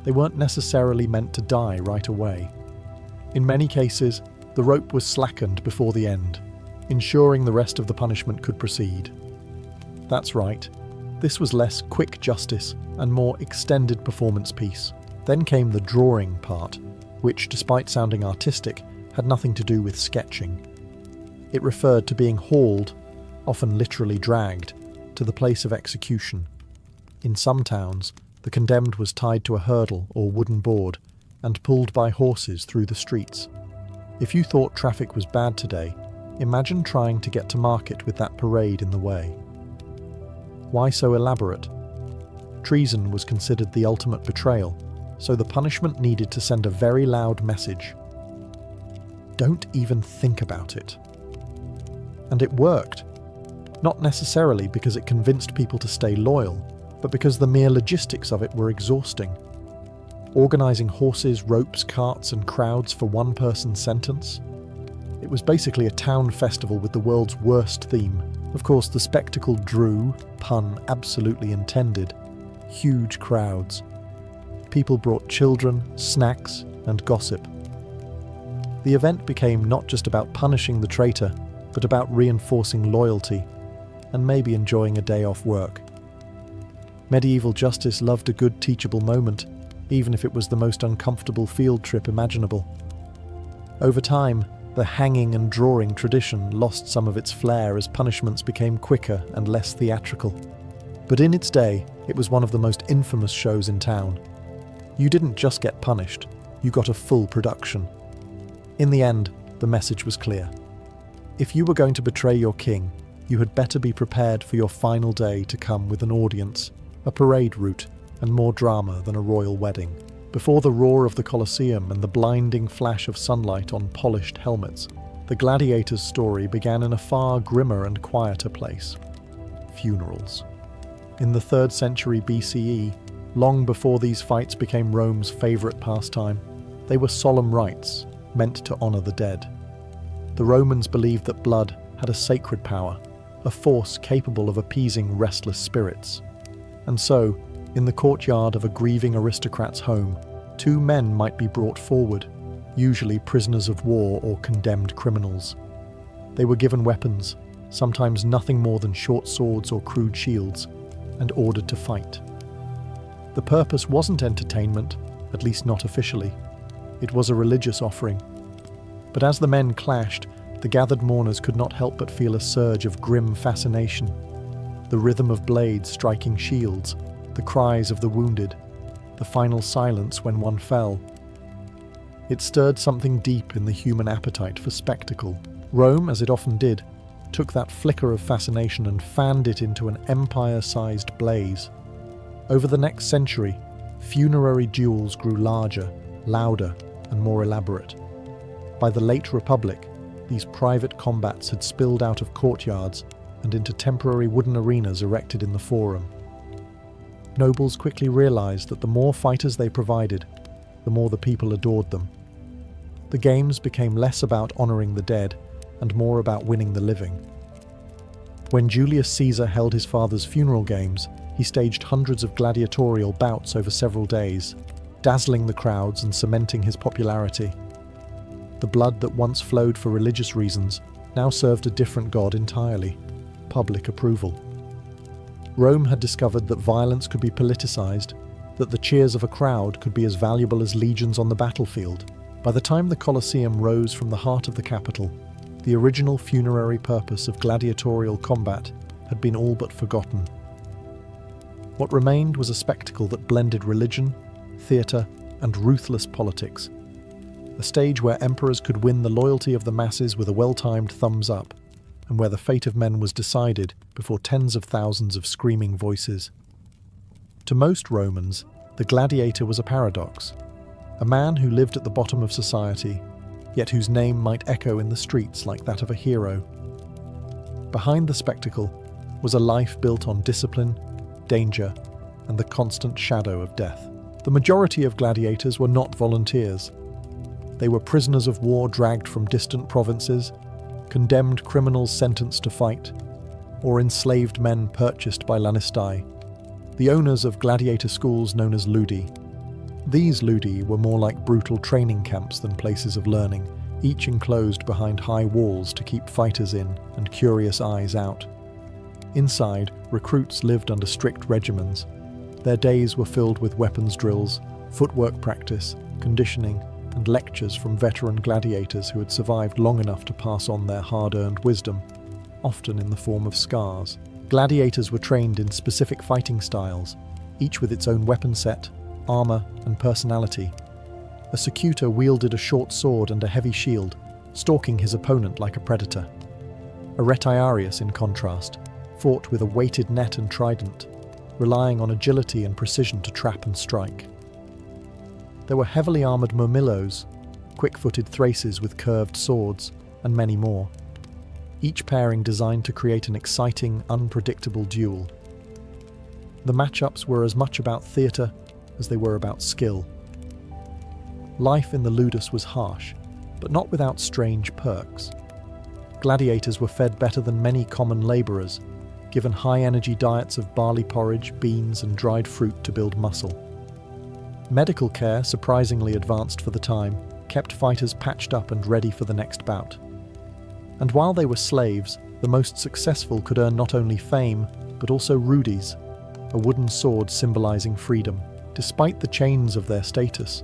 They weren't necessarily meant to die right away. In many cases, the rope was slackened before the end, ensuring the rest of the punishment could proceed. That's right, This was less quick justice and more extended performance piece. Then came the drawing part, which, despite sounding artistic, had nothing to do with sketching. It referred to being hauled, often literally dragged, to the place of execution. In some towns, the condemned was tied to a hurdle or wooden board and pulled by horses through the streets. If you thought traffic was bad today, imagine trying to get to market with that parade in the way. Why so elaborate? Treason was considered the ultimate betrayal, so the punishment needed to send a very loud message. Don't even think about it. And it worked. Not necessarily because it convinced people to stay loyal, but because the mere logistics of it were exhausting. Organising horses, ropes, carts and crowds for one person's sentence? It was basically a town festival with the world's worst theme. Of course, the spectacle drew, pun absolutely intended, huge crowds. People brought children, snacks and gossip. The event became not just about punishing the traitor, but about reinforcing loyalty and maybe enjoying a day off work. Medieval justice loved a good teachable moment, even if it was the most uncomfortable field trip imaginable. Over time, the hanging and drawing tradition lost some of its flair as punishments became quicker and less theatrical. But in its day, it was one of the most infamous shows in town. You didn't just get punished, you got a full production. In the end, the message was clear. If you were going to betray your king, you had better be prepared for your final day to come with an audience, a parade route, and more drama than a royal wedding. Before the roar of the Colosseum and the blinding flash of sunlight on polished helmets, the gladiator's story began in a far grimmer and quieter place: funerals. In the 3rd century BCE, long before these fights became Rome's favourite pastime, they were solemn rites meant to honour the dead. The Romans believed that blood had a sacred power, a force capable of appeasing restless spirits. And so, in the courtyard of a grieving aristocrat's home, 2 men might be brought forward, usually prisoners of war or condemned criminals. They were given weapons, sometimes nothing more than short swords or crude shields, and ordered to fight. The purpose wasn't entertainment, at least not officially. It was a religious offering. But as the men clashed, the gathered mourners could not help but feel a surge of grim fascination. The rhythm of blades striking shields, the cries of the wounded, the final silence when one fell. It stirred something deep in the human appetite for spectacle. Rome, as it often did, took that flicker of fascination and fanned it into an empire-sized blaze. Over the next century, funerary duels grew larger, louder, and more elaborate. By the late Republic, these private combats had spilled out of courtyards and into temporary wooden arenas erected in the forum. Nobles quickly realized that the more fighters they provided, the more the people adored them. The games became less about honoring the dead and more about winning the living. When Julius Caesar held his father's funeral games, he staged hundreds of gladiatorial bouts over several days, dazzling the crowds and cementing his popularity. The blood that once flowed for religious reasons now served a different god entirely: public approval. Rome had discovered that violence could be politicized, that the cheers of a crowd could be as valuable as legions on the battlefield. By the time the Colosseum rose from the heart of the capital, the original funerary purpose of gladiatorial combat had been all but forgotten. What remained was a spectacle that blended religion, theatre, and ruthless politics. A stage where emperors could win the loyalty of the masses with a well-timed thumbs up, and where the fate of men was decided before tens of thousands of screaming voices. To most Romans, the gladiator was a paradox, a man who lived at the bottom of society, yet whose name might echo in the streets like that of a hero. Behind the spectacle was a life built on discipline, danger, and the constant shadow of death. The majority of gladiators were not volunteers. They were prisoners of war dragged from distant provinces, condemned criminals sentenced to fight, or enslaved men purchased by Lanistai, the owners of gladiator schools known as ludi. These ludi were more like brutal training camps than places of learning, each enclosed behind high walls to keep fighters in and curious eyes out. Inside, recruits lived under strict regimens. Their days were filled with weapons drills, footwork practice, conditioning, and lectures from veteran gladiators who had survived long enough to pass on their hard-earned wisdom, often in the form of scars. Gladiators were trained in specific fighting styles, each with its own weapon set, armor, and personality. A secutor wielded a short sword and a heavy shield, stalking his opponent like a predator. A retiarius, in contrast, fought with a weighted net and trident, relying on agility and precision to trap and strike. There were heavily armoured murmillos, quick-footed thraces with curved swords, and many more, each pairing designed to create an exciting, unpredictable duel. The matchups were as much about theatre as they were about skill. Life in the ludus was harsh, but not without strange perks. Gladiators were fed better than many common labourers, given high-energy diets of barley porridge, beans, and dried fruit to build muscle. Medical care, surprisingly advanced for the time, kept fighters patched up and ready for the next bout. And while they were slaves, the most successful could earn not only fame, but also rudies, a wooden sword symbolizing freedom. Despite the chains of their status,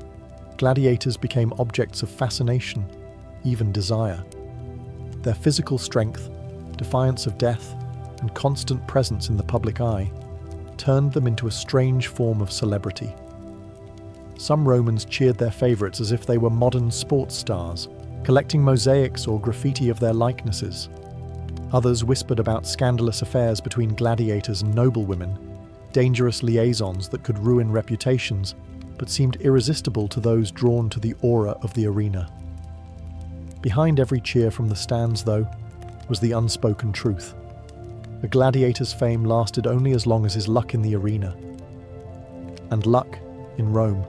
gladiators became objects of fascination, even desire. Their physical strength, defiance of death, and constant presence in the public eye turned them into a strange form of celebrity. Some Romans cheered their favorites as if they were modern sports stars, collecting mosaics or graffiti of their likenesses. Others whispered about scandalous affairs between gladiators and noblewomen, dangerous liaisons that could ruin reputations, but seemed irresistible to those drawn to the aura of the arena. Behind every cheer from the stands, though, was the unspoken truth. A gladiator's fame lasted only as long as his luck in the arena. And luck, in Rome,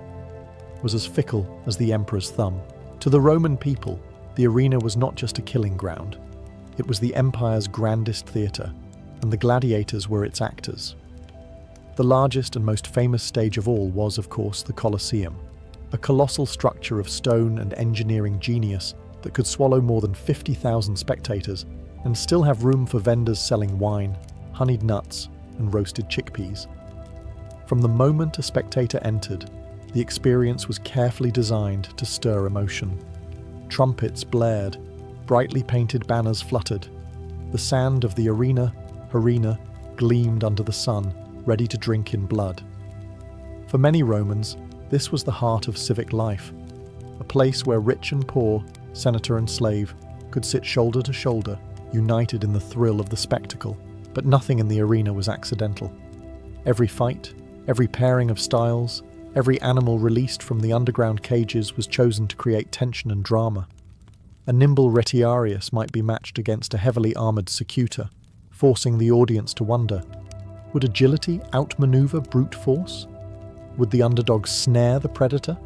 was as fickle as the emperor's thumb. To the Roman people, the arena was not just a killing ground. It was the empire's grandest theatre, and the gladiators were its actors. The largest and most famous stage of all was, of course, the Colosseum, a colossal structure of stone and engineering genius that could swallow more than 50,000 spectators and still have room for vendors selling wine, honeyed nuts, and roasted chickpeas. From the moment a spectator entered, the experience was carefully designed to stir emotion. Trumpets blared, brightly painted banners fluttered. The sand of the arena gleamed under the sun, ready to drink in blood. For many Romans, this was the heart of civic life, a place where rich and poor, senator and slave, could sit shoulder to shoulder, united in the thrill of the spectacle. But nothing in the arena was accidental. Every fight, every pairing of styles, every animal released from the underground cages was chosen to create tension and drama. A nimble retiarius might be matched against a heavily armoured secutor, forcing the audience to wonder, would agility outmaneuver brute force? Would the underdog snare the predator?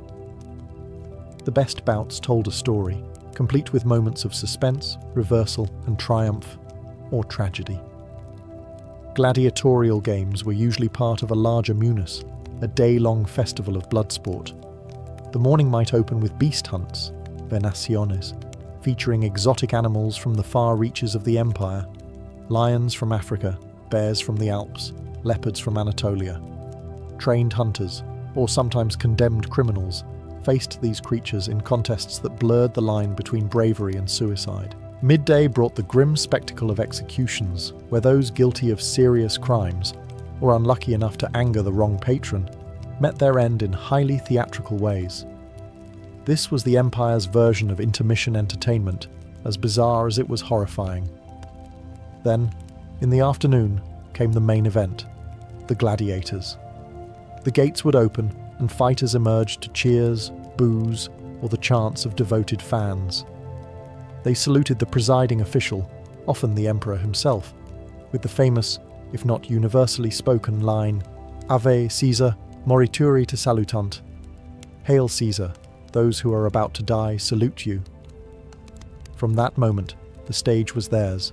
The best bouts told a story, complete with moments of suspense, reversal, and triumph, or tragedy. Gladiatorial games were usually part of a larger munus, a day-long festival of blood sport. The morning might open with beast hunts, venaciones, featuring exotic animals from the far reaches of the empire, lions from Africa, bears from the Alps, leopards from Anatolia. Trained hunters, or sometimes condemned criminals, faced these creatures in contests that blurred the line between bravery and suicide. Midday brought the grim spectacle of executions, where those guilty of serious crimes, or unlucky enough to anger the wrong patron, met their end in highly theatrical ways. This was the empire's version of intermission entertainment, as bizarre as it was horrifying. Then, in the afternoon, came the main event, the gladiators. The gates would open, and fighters emerged to cheers, boos, or the chants of devoted fans. They saluted the presiding official, often the emperor himself, with the famous, if not universally spoken line, Ave Caesar, morituri te salutant. Hail Caesar, those who are about to die salute you. From that moment, the stage was theirs,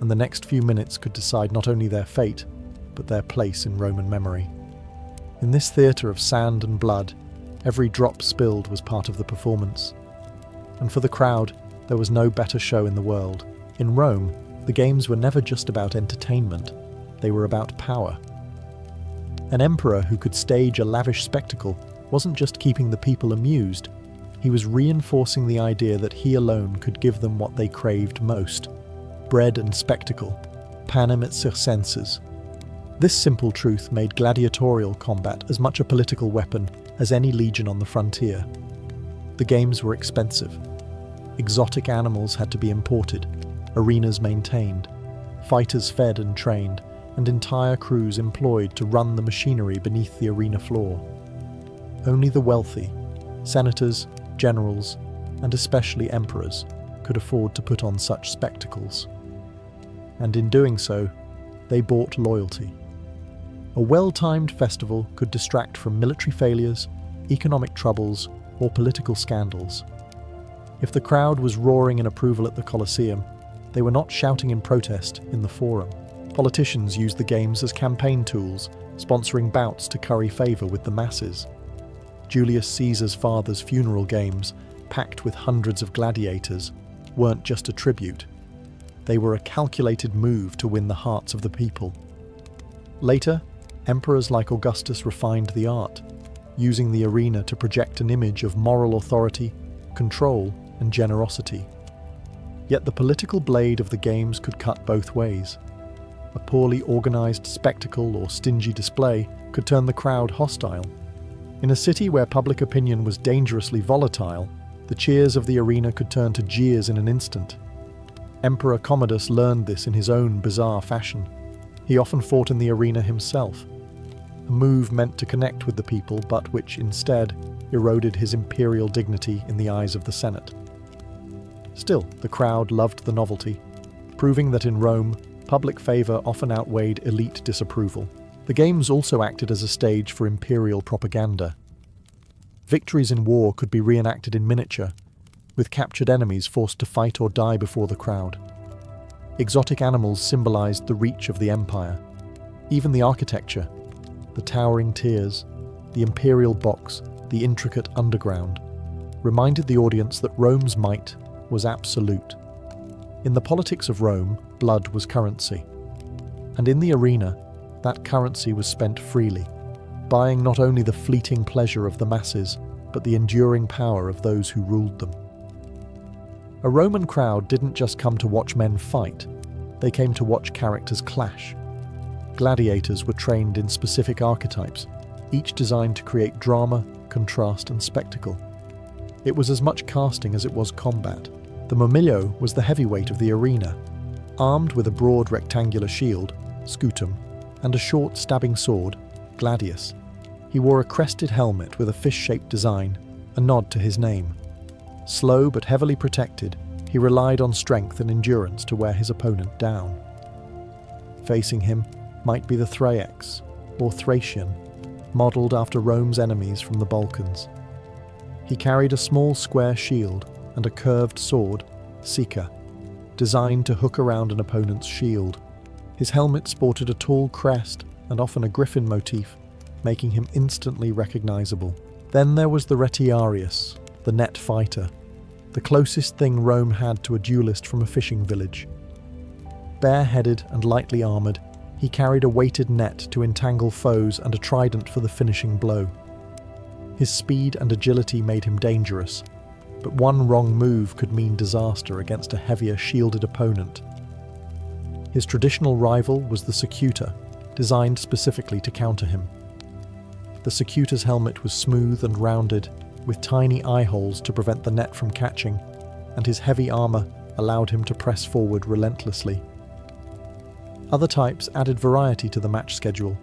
and the next few minutes could decide not only their fate, but their place in Roman memory. In this theatre of sand and blood, every drop spilled was part of the performance. And for the crowd, there was no better show in the world. In Rome, the games were never just about entertainment. they were about power. An emperor who could stage a lavish spectacle wasn't just keeping the people amused, he was reinforcing the idea that he alone could give them what they craved most: bread and spectacle, panem et circenses. This simple truth made gladiatorial combat as much a political weapon as any legion on the frontier. The games were expensive. Exotic animals had to be imported, arenas maintained, fighters fed and trained, and entire crews employed to run the machinery beneath the arena floor. Only the wealthy, senators, generals, and especially emperors, could afford to put on such spectacles. And in doing so, they bought loyalty. A well-timed festival could distract from military failures, economic troubles, or political scandals. If the crowd was roaring in approval at the Colosseum, they were not shouting in protest in the Forum. Politicians used the games as campaign tools, sponsoring bouts to curry favour with the masses. Julius Caesar's father's funeral games, packed with hundreds of gladiators, weren't just a tribute. They were a calculated move to win the hearts of the people. Later, emperors like Augustus refined the art, using the arena to project an image of moral authority, control, and generosity. Yet the political blade of the games could cut both ways. A poorly organized spectacle or stingy display could turn the crowd hostile. In a city where public opinion was dangerously volatile, the cheers of the arena could turn to jeers in an instant. Emperor Commodus learned this in his own bizarre fashion. He often fought in the arena himself, a move meant to connect with the people but which instead eroded his imperial dignity in the eyes of the Senate. Still, the crowd loved the novelty, proving that in Rome, public favour often outweighed elite disapproval. The games also acted as a stage for imperial propaganda. Victories in war could be reenacted in miniature, with captured enemies forced to fight or die before the crowd. Exotic animals symbolised the reach of the empire. Even the architecture, the towering tiers, the imperial box, the intricate underground, reminded the audience that Rome's might was absolute. In the politics of Rome, blood was currency. And in the arena, that currency was spent freely, buying not only the fleeting pleasure of the masses, but the enduring power of those who ruled them. A Roman crowd didn't just come to watch men fight, they came to watch characters clash. Gladiators were trained in specific archetypes, each designed to create drama, contrast, and spectacle. It was as much casting as it was combat. The murmillo was the heavyweight of the arena, armed with a broad rectangular shield, scutum, and a short stabbing sword, gladius. He wore a crested helmet with a fish-shaped design, a nod to his name. Slow but heavily protected, he relied on strength and endurance to wear his opponent down. Facing him might be the Thraex, or Thracian, modelled after Rome's enemies from the Balkans. He carried a small square shield and a curved sword, sica, designed to hook around an opponent's shield. His helmet sported a tall crest and often a griffin motif, making him instantly recognisable. Then there was the retiarius, the net fighter, the closest thing Rome had to a duelist from a fishing village. Bareheaded and lightly armoured, he carried a weighted net to entangle foes and a trident for the finishing blow. His speed and agility made him dangerous, but one wrong move could mean disaster against a heavier shielded opponent. His traditional rival was the secutor, designed specifically to counter him. The secutor's helmet was smooth and rounded, with tiny eye holes to prevent the net from catching, and his heavy armour allowed him to press forward relentlessly. Other types added variety to the match schedule.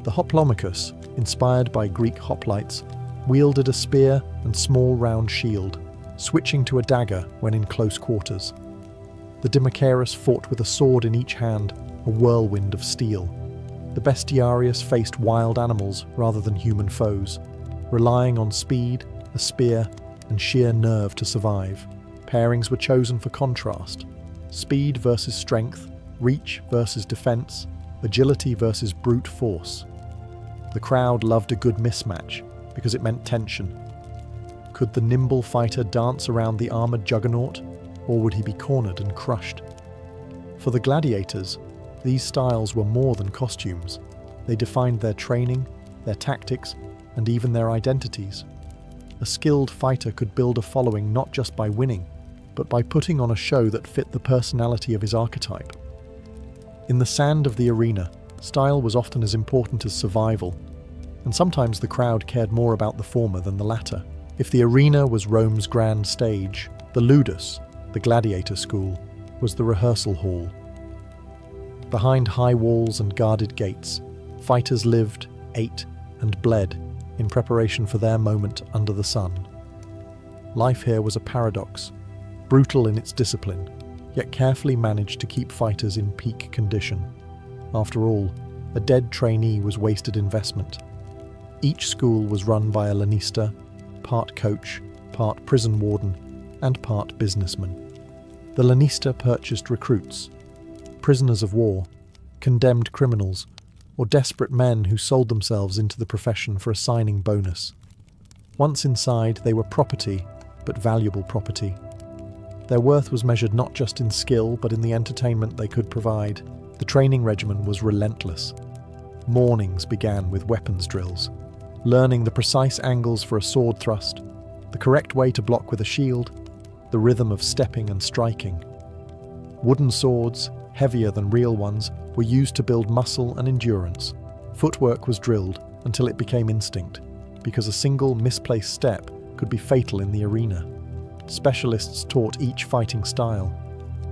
The hoplomachus, inspired by Greek hoplites, wielded a spear and small round shield, switching to a dagger when in close quarters. The Dimacharius fought with a sword in each hand, a whirlwind of steel. The Bestiarius faced wild animals rather than human foes, relying on speed, a spear, and sheer nerve to survive. Pairings were chosen for contrast: speed versus strength, reach versus defense, agility versus brute force. The crowd loved a good mismatch because it meant tension. Could the nimble fighter dance around the armoured juggernaut, or would he be cornered and crushed? For the gladiators, These styles were more than costumes. They defined their training, their tactics, and even their identities. A skilled fighter could build a following not just by winning, but by putting on a show that fit the personality of his archetype. In the sand of the arena, style was often as important as survival, and sometimes the crowd cared more about the former than the latter. If the arena was Rome's grand stage, the ludus, the gladiator school, was the rehearsal hall. Behind high walls and guarded gates, fighters lived, ate, and bled in preparation for their moment under the sun. Life here was a paradox, brutal in its discipline, yet carefully managed to keep fighters in peak condition. After all, a dead trainee was wasted investment. Each school was run by a lanista, part coach, part prison warden, and part businessman. The lanista purchased recruits, prisoners of war, condemned criminals, or desperate men who sold themselves into the profession for a signing bonus. Once inside, they were property, but valuable property. Their worth was measured not just in skill, but in the entertainment they could provide. The training regimen was relentless. Mornings began with weapons drills, learning the precise angles for a sword thrust, the correct way to block with a shield, the rhythm of stepping and striking. Wooden swords, heavier than real ones, were used to build muscle and endurance. Footwork was drilled until it became instinct, because a single misplaced step could be fatal in the arena. Specialists taught each fighting style.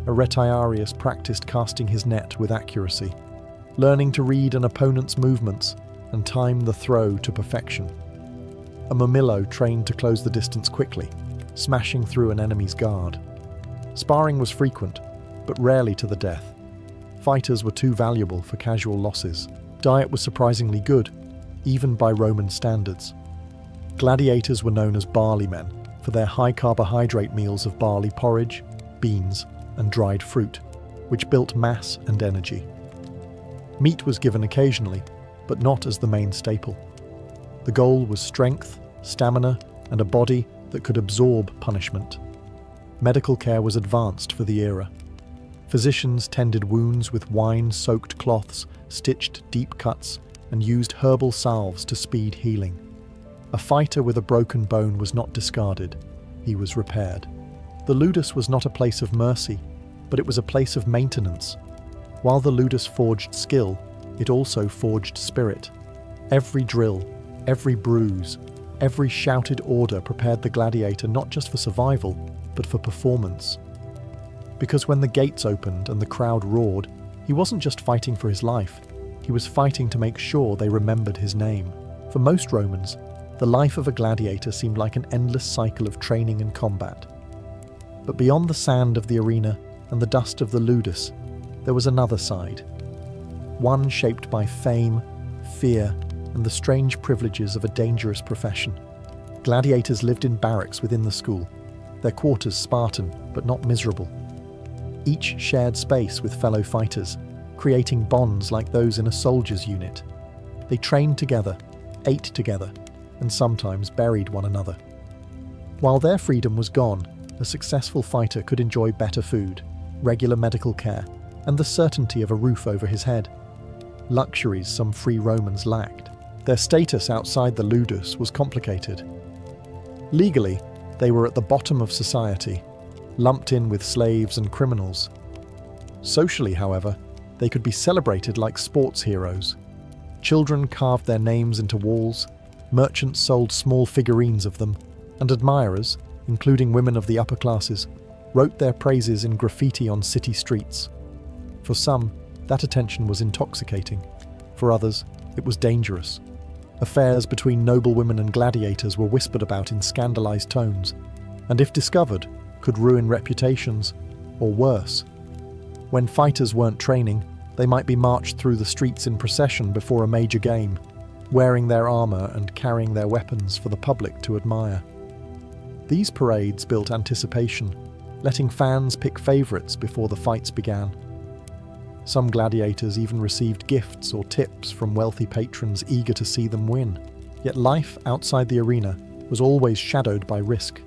A retiarius practiced casting his net with accuracy, learning to read an opponent's movements and time the throw to perfection. A murmillo trained to close the distance quickly, smashing through an enemy's guard. Sparring was frequent, but rarely to the death. Fighters were too valuable for casual losses. Diet was surprisingly good, even by Roman standards. Gladiators were known as barley men for their high-carbohydrate meals of barley porridge, beans, and dried fruit, which built mass and energy. Meat was given occasionally, but not as the main staple. The goal was strength, stamina, and a body that could absorb punishment. Medical care was advanced for the era. Physicians tended wounds with wine-soaked cloths, stitched deep cuts, and used herbal salves to speed healing. A fighter with a broken bone was not discarded, he was repaired. The ludus was not a place of mercy, but it was a place of maintenance. While the ludus forged skill, it also forged spirit. Every drill, every bruise, every shouted order prepared the gladiator not just for survival, but for performance. Because when the gates opened and the crowd roared, he wasn't just fighting for his life, he was fighting to make sure they remembered his name. For most Romans, the life of a gladiator seemed like an endless cycle of training and combat. But beyond the sand of the arena and the dust of the ludus, there was another side. One shaped by fame, fear, and the strange privileges of a dangerous profession. Gladiators lived in barracks within the school, their quarters Spartan but not miserable. Each shared space with fellow fighters, creating bonds like those in a soldier's unit. They trained together, ate together, and sometimes buried one another. While their freedom was gone, a successful fighter could enjoy better food, regular medical care, and the certainty of a roof over his head. Luxuries some free Romans lacked. Their status outside the ludus was complicated. Legally, they were at the bottom of society, lumped in with slaves and criminals. Socially, however, they could be celebrated like sports heroes. Children carved their names into walls, merchants sold small figurines of them, and admirers, including women of the upper classes, wrote their praises in graffiti on city streets. For some, that attention was intoxicating. For others, it was dangerous. Affairs between noblewomen and gladiators were whispered about in scandalized tones, and if discovered, could ruin reputations, or worse. When fighters weren't training, they might be marched through the streets in procession before a major game, wearing their armor and carrying their weapons for the public to admire. These parades built anticipation, letting fans pick favorites before the fights began. Some gladiators even received gifts or tips from wealthy patrons eager to see them win. Yet life outside the arena was always shadowed by risk.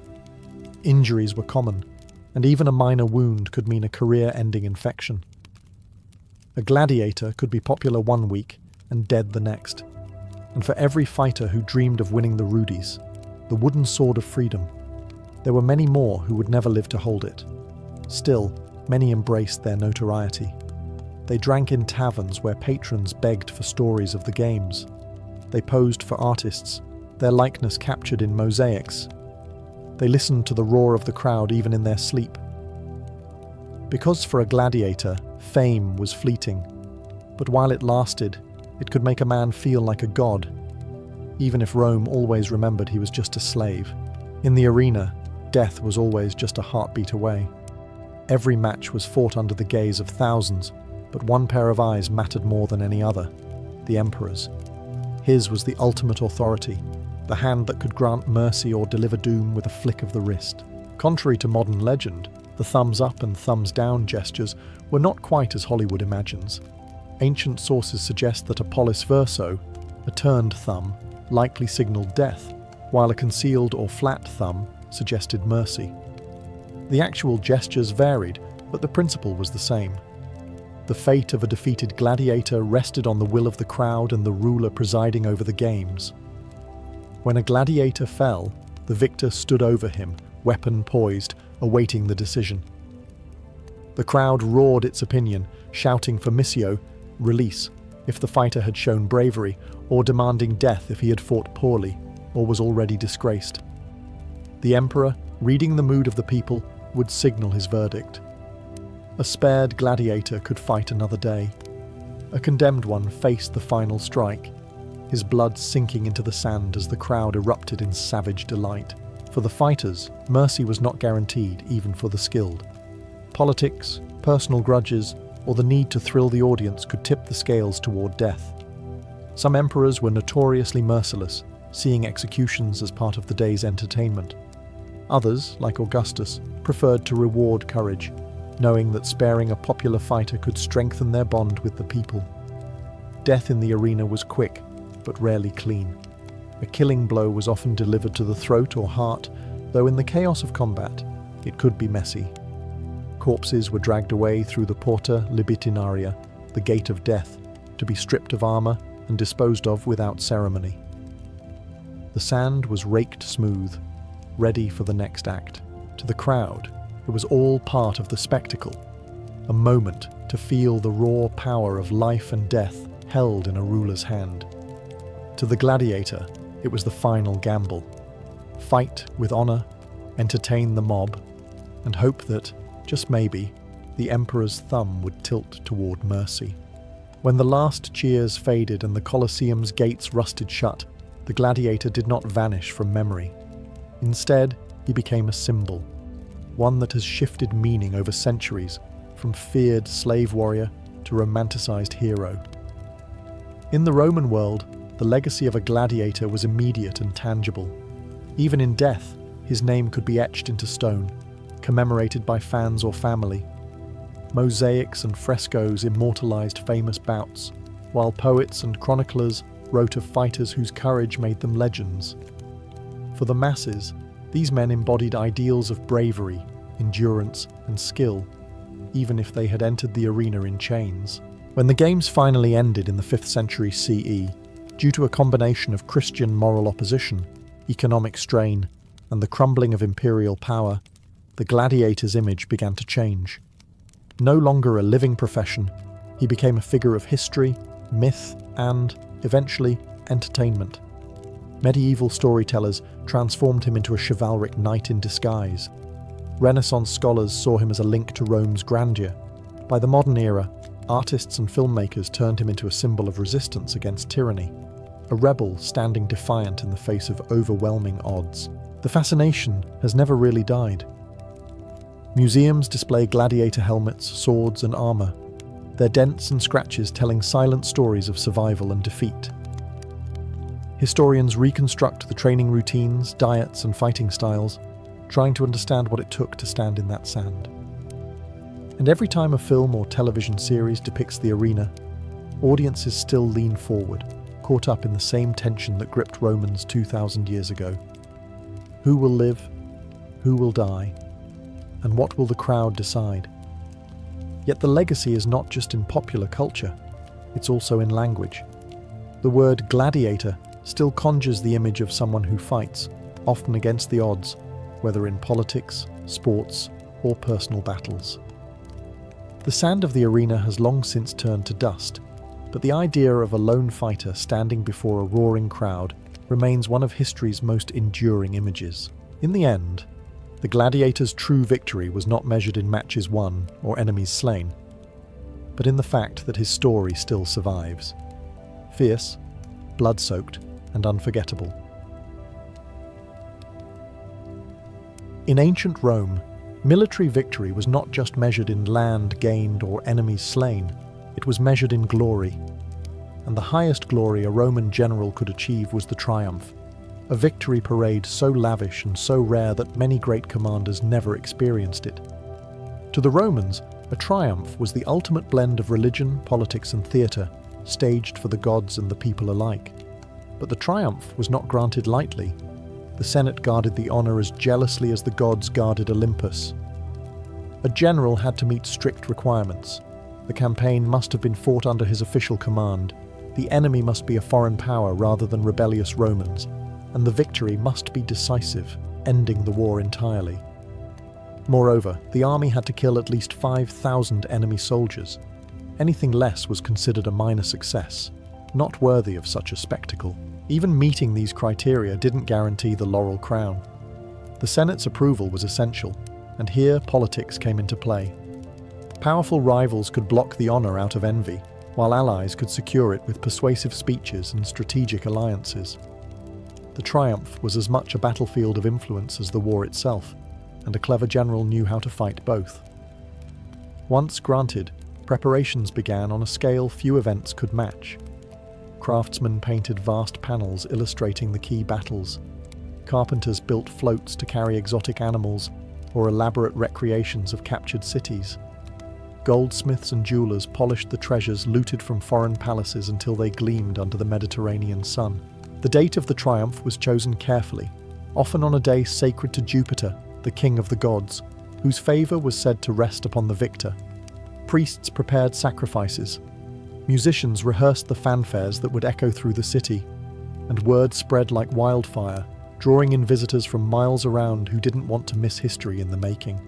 Injuries were common, and even a minor wound could mean a career-ending infection. A gladiator could be popular one week and dead the next. And for every fighter who dreamed of winning the rudies, the wooden sword of freedom, there were many more who would never live to hold it. Still, many embraced their notoriety. They drank in taverns where patrons begged for stories of the games. They posed for artists, their likeness captured in mosaics. They listened to the roar of the crowd even in their sleep. Because for a gladiator, fame was fleeting. But while it lasted, it could make a man feel like a god, even if Rome always remembered he was just a slave. In the arena, death was always just a heartbeat away. Every match was fought under the gaze of thousands, but one pair of eyes mattered more than any other: the emperor's. His was the ultimate authority, the hand that could grant mercy or deliver doom with a flick of the wrist. Contrary to modern legend, the thumbs up and thumbs down gestures were not quite as Hollywood imagines. Ancient sources suggest that a pollis verso, a turned thumb, likely signaled death, while a concealed or flat thumb suggested mercy. The actual gestures varied, but the principle was the same. The fate of a defeated gladiator rested on the will of the crowd and the ruler presiding over the games. When a gladiator fell, the victor stood over him, weapon poised, awaiting the decision. The crowd roared its opinion, shouting for missio, release, if the fighter had shown bravery, or demanding death if he had fought poorly or was already disgraced. The emperor, reading the mood of the people, would signal his verdict. A spared gladiator could fight another day. A condemned one faced the final strike, his blood sinking into the sand as the crowd erupted in savage delight. For the fighters, mercy was not guaranteed even for the skilled. Politics, personal grudges, or the need to thrill the audience could tip the scales toward death. Some emperors were notoriously merciless, seeing executions as part of the day's entertainment. Others, like Augustus, preferred to reward courage, knowing that sparing a popular fighter could strengthen their bond with the people. Death in the arena was quick, but rarely clean. A killing blow was often delivered to the throat or heart, though in the chaos of combat, it could be messy. Corpses were dragged away through the Porta Libitinaria, the gate of death, to be stripped of armor and disposed of without ceremony. The sand was raked smooth, ready for the next act. To the crowd, it was all part of the spectacle, a moment to feel the raw power of life and death held in a ruler's hand. To the gladiator, it was the final gamble. Fight with honor, entertain the mob, and hope that, just maybe, the emperor's thumb would tilt toward mercy. When the last cheers faded and the Colosseum's gates rusted shut, the gladiator did not vanish from memory. Instead, he became a symbol, one that has shifted meaning over centuries, from feared slave warrior to romanticized hero. In the Roman world, the legacy of a gladiator was immediate and tangible. Even in death, his name could be etched into stone, commemorated by fans or family. Mosaics and frescoes immortalized famous bouts, while poets and chroniclers wrote of fighters whose courage made them legends. For the masses, these men embodied ideals of bravery, endurance, and skill, even if they had entered the arena in chains. When the games finally ended in the 5th century CE, due to a combination of Christian moral opposition, economic strain, and the crumbling of imperial power, the gladiator's image began to change. No longer a living profession, he became a figure of history, myth, and, eventually, entertainment. Medieval storytellers transformed him into a chivalric knight in disguise. Renaissance scholars saw him as a link to Rome's grandeur. By the modern era, artists and filmmakers turned him into a symbol of resistance against tyranny, a rebel standing defiant in the face of overwhelming odds. The fascination has never really died. Museums display gladiator helmets, swords, and armor, their dents and scratches telling silent stories of survival and defeat. Historians reconstruct the training routines, diets, and fighting styles, trying to understand what it took to stand in that sand. And every time a film or television series depicts the arena, audiences still lean forward, caught up in the same tension that gripped Romans 2,000 years ago. Who will live? Who will die? And what will the crowd decide? Yet the legacy is not just in popular culture, it's also in language. The word gladiator still conjures the image of someone who fights, often against the odds, whether in politics, sports, or personal battles. The sand of the arena has long since turned to dust, but the idea of a lone fighter standing before a roaring crowd remains one of history's most enduring images. In the end, the gladiator's true victory was not measured in matches won or enemies slain, but in the fact that his story still survives. Fierce, blood-soaked, and unforgettable. In ancient Rome, military victory was not just measured in land gained or enemies slain, it was measured in glory. And the highest glory a Roman general could achieve was the triumph, a victory parade so lavish and so rare that many great commanders never experienced it. To the Romans, a triumph was the ultimate blend of religion, politics, and theatre, staged for the gods and the people alike. But the triumph was not granted lightly. The Senate guarded the honour as jealously as the gods guarded Olympus. A general had to meet strict requirements. The campaign must have been fought under his official command. The enemy must be a foreign power rather than rebellious Romans, and the victory must be decisive, ending the war entirely. Moreover, the army had to kill at least 5,000 enemy soldiers. Anything less was considered a minor success, not worthy of such a spectacle. Even meeting these criteria didn't guarantee the laurel crown. The Senate's approval was essential, and here politics came into play. Powerful rivals could block the honour out of envy, while allies could secure it with persuasive speeches and strategic alliances. The triumph was as much a battlefield of influence as the war itself, and a clever general knew how to fight both. Once granted, preparations began on a scale few events could match. Craftsmen painted vast panels illustrating the key battles. Carpenters built floats to carry exotic animals or elaborate recreations of captured cities. Goldsmiths and jewelers polished the treasures looted from foreign palaces until they gleamed under the Mediterranean sun. The date of the triumph was chosen carefully, often on a day sacred to Jupiter, the king of the gods, whose favour was said to rest upon the victor. Priests prepared sacrifices. Musicians rehearsed the fanfares that would echo through the city, and word spread like wildfire, drawing in visitors from miles around who didn't want to miss history in the making.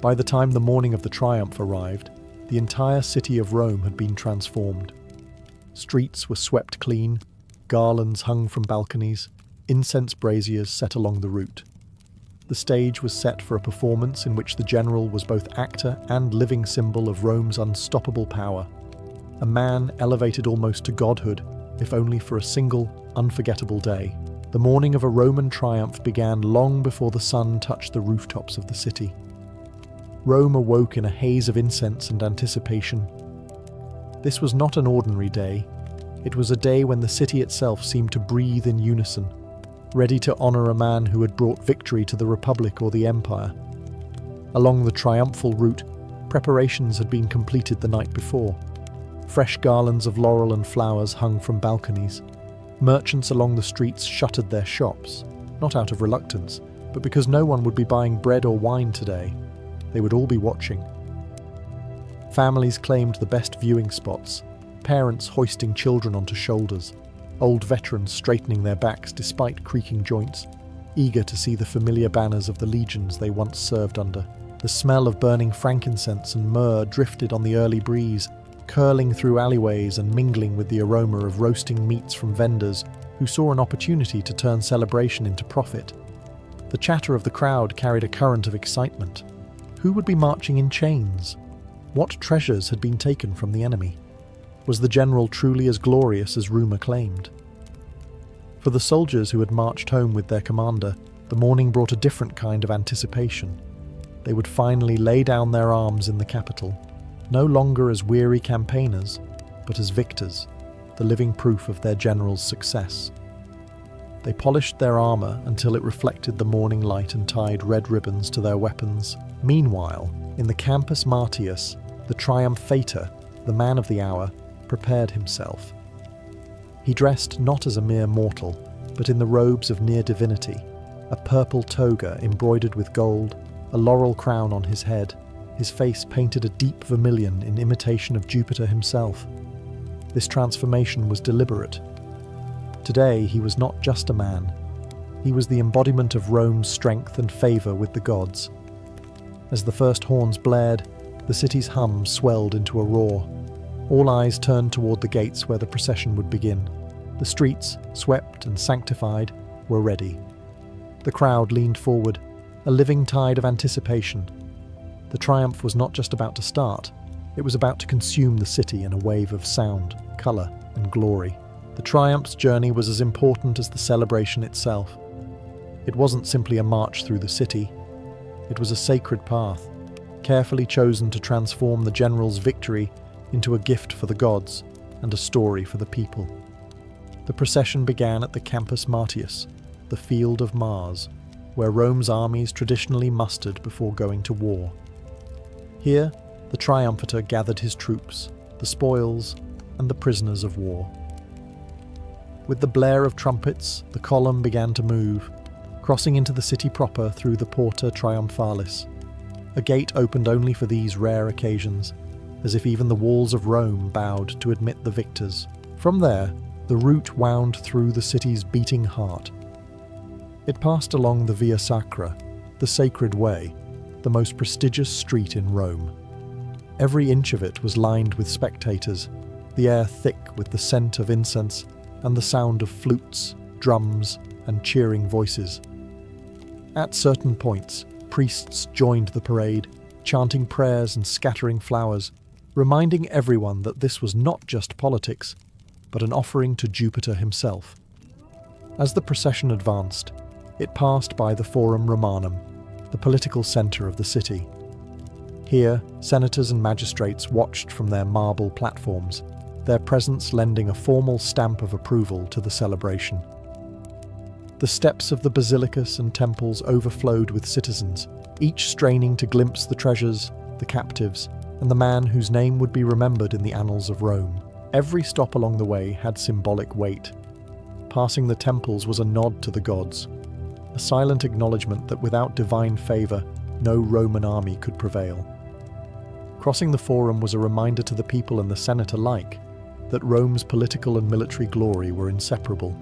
By the time the morning of the triumph arrived, the entire city of Rome had been transformed. Streets were swept clean, garlands hung from balconies, incense braziers set along the route. The stage was set for a performance in which the general was both actor and living symbol of Rome's unstoppable power. A man elevated almost to godhood, if only for a single, unforgettable day. The morning of a Roman triumph began long before the sun touched the rooftops of the city. Rome awoke in a haze of incense and anticipation. This was not an ordinary day. It was a day when the city itself seemed to breathe in unison, ready to honour a man who had brought victory to the Republic or the Empire. Along the triumphal route, preparations had been completed the night before. Fresh garlands of laurel and flowers hung from balconies. Merchants along the streets shuttered their shops, not out of reluctance, but because no one would be buying bread or wine today. They would all be watching. Families claimed the best viewing spots, parents hoisting children onto shoulders, old veterans straightening their backs despite creaking joints, eager to see the familiar banners of the legions they once served under. The smell of burning frankincense and myrrh drifted on the early breeze, curling through alleyways and mingling with the aroma of roasting meats from vendors who saw an opportunity to turn celebration into profit. The chatter of the crowd carried a current of excitement. Who would be marching in chains? What treasures had been taken from the enemy? Was the general truly as glorious as rumour claimed? For the soldiers who had marched home with their commander, the morning brought a different kind of anticipation. They would finally lay down their arms in the capital, no longer as weary campaigners, but as victors, the living proof of their general's success. They polished their armour until it reflected the morning light and tied red ribbons to their weapons. Meanwhile, in the Campus Martius, the triumphator, the man of the hour, prepared himself. He dressed not as a mere mortal, but in the robes of near divinity, a purple toga embroidered with gold, a laurel crown on his head, his face painted a deep vermilion in imitation of Jupiter himself. This transformation was deliberate. Today, he was not just a man. He was the embodiment of Rome's strength and favour with the gods. As the first horns blared, the city's hum swelled into a roar. All eyes turned toward the gates where the procession would begin. The streets, swept and sanctified, were ready. The crowd leaned forward, a living tide of anticipation. The triumph was not just about to start, it was about to consume the city in a wave of sound, colour and glory. The triumph's journey was as important as the celebration itself. It wasn't simply a march through the city. It was a sacred path, carefully chosen to transform the general's victory into a gift for the gods and a story for the people. The procession began at the Campus Martius, the Field of Mars, where Rome's armies traditionally mustered before going to war. Here, the triumphator gathered his troops, the spoils, and the prisoners of war. With the blare of trumpets, the column began to move, crossing into the city proper through the Porta Triumphalis. A gate opened only for these rare occasions, as if even the walls of Rome bowed to admit the victors. From there, the route wound through the city's beating heart. It passed along the Via Sacra, the Sacred Way, the most prestigious street in Rome. Every inch of it was lined with spectators, the air thick with the scent of incense and the sound of flutes, drums, and cheering voices. At certain points, priests joined the parade, chanting prayers and scattering flowers, reminding everyone that this was not just politics, but an offering to Jupiter himself. As the procession advanced, it passed by the Forum Romanum, the political centre of the city. Here, senators and magistrates watched from their marble platforms, their presence lending a formal stamp of approval to the celebration. The steps of the basilicas and temples overflowed with citizens, each straining to glimpse the treasures, the captives, and the man whose name would be remembered in the annals of Rome. Every stop along the way had symbolic weight. Passing the temples was a nod to the gods, a silent acknowledgement that without divine favour, no Roman army could prevail. Crossing the Forum was a reminder to the people and the Senate alike that Rome's political and military glory were inseparable.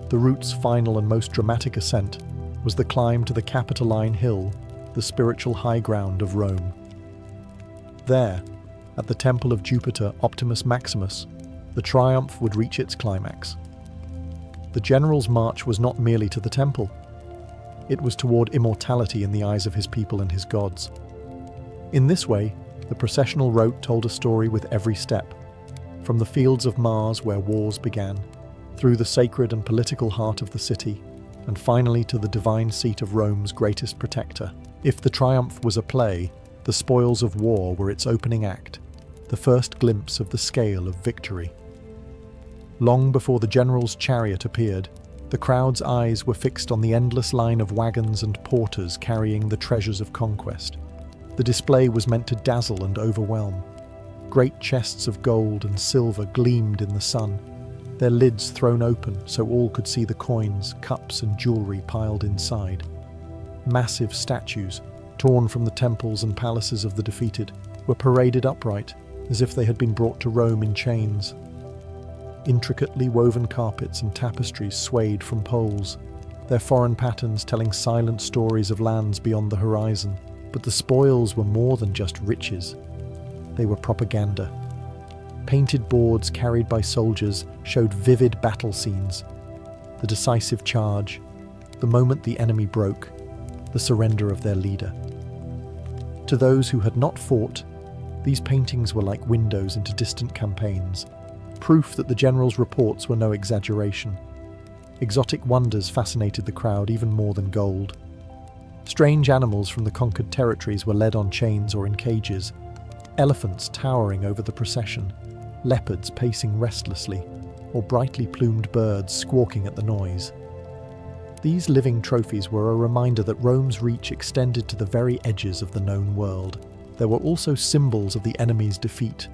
The route's final and most dramatic ascent was the climb to the Capitoline Hill, the spiritual high ground of Rome. There, at the temple of Jupiter Optimus Maximus, the triumph would reach its climax. The general's march was not merely to the temple. It was toward immortality in the eyes of his people and his gods. In this way, the processional route told a story with every step, from the fields of Mars where wars began, through the sacred and political heart of the city, and finally to the divine seat of Rome's greatest protector. If the triumph was a play, the spoils of war were its opening act, the first glimpse of the scale of victory. Long before the general's chariot appeared, the crowd's eyes were fixed on the endless line of wagons and porters carrying the treasures of conquest. The display was meant to dazzle and overwhelm. Great chests of gold and silver gleamed in the sun, their lids thrown open so all could see the coins, cups, and jewelry piled inside. Massive statues, torn from the temples and palaces of the defeated, were paraded upright, as if they had been brought to Rome in chains. Intricately woven carpets and tapestries swayed from poles, their foreign patterns telling silent stories of lands beyond the horizon. But the spoils were more than just riches. They were propaganda. Painted boards carried by soldiers showed vivid battle scenes, the decisive charge, the moment the enemy broke, the surrender of their leader. To those who had not fought, these paintings were like windows into distant campaigns, proof that the general's reports were no exaggeration. Exotic wonders fascinated the crowd even more than gold. Strange animals from the conquered territories were led on chains or in cages, elephants towering over the procession, leopards pacing restlessly, or brightly plumed birds squawking at the noise. These living trophies were a reminder that Rome's reach extended to the very edges of the known world. There were also symbols of the enemy's defeat.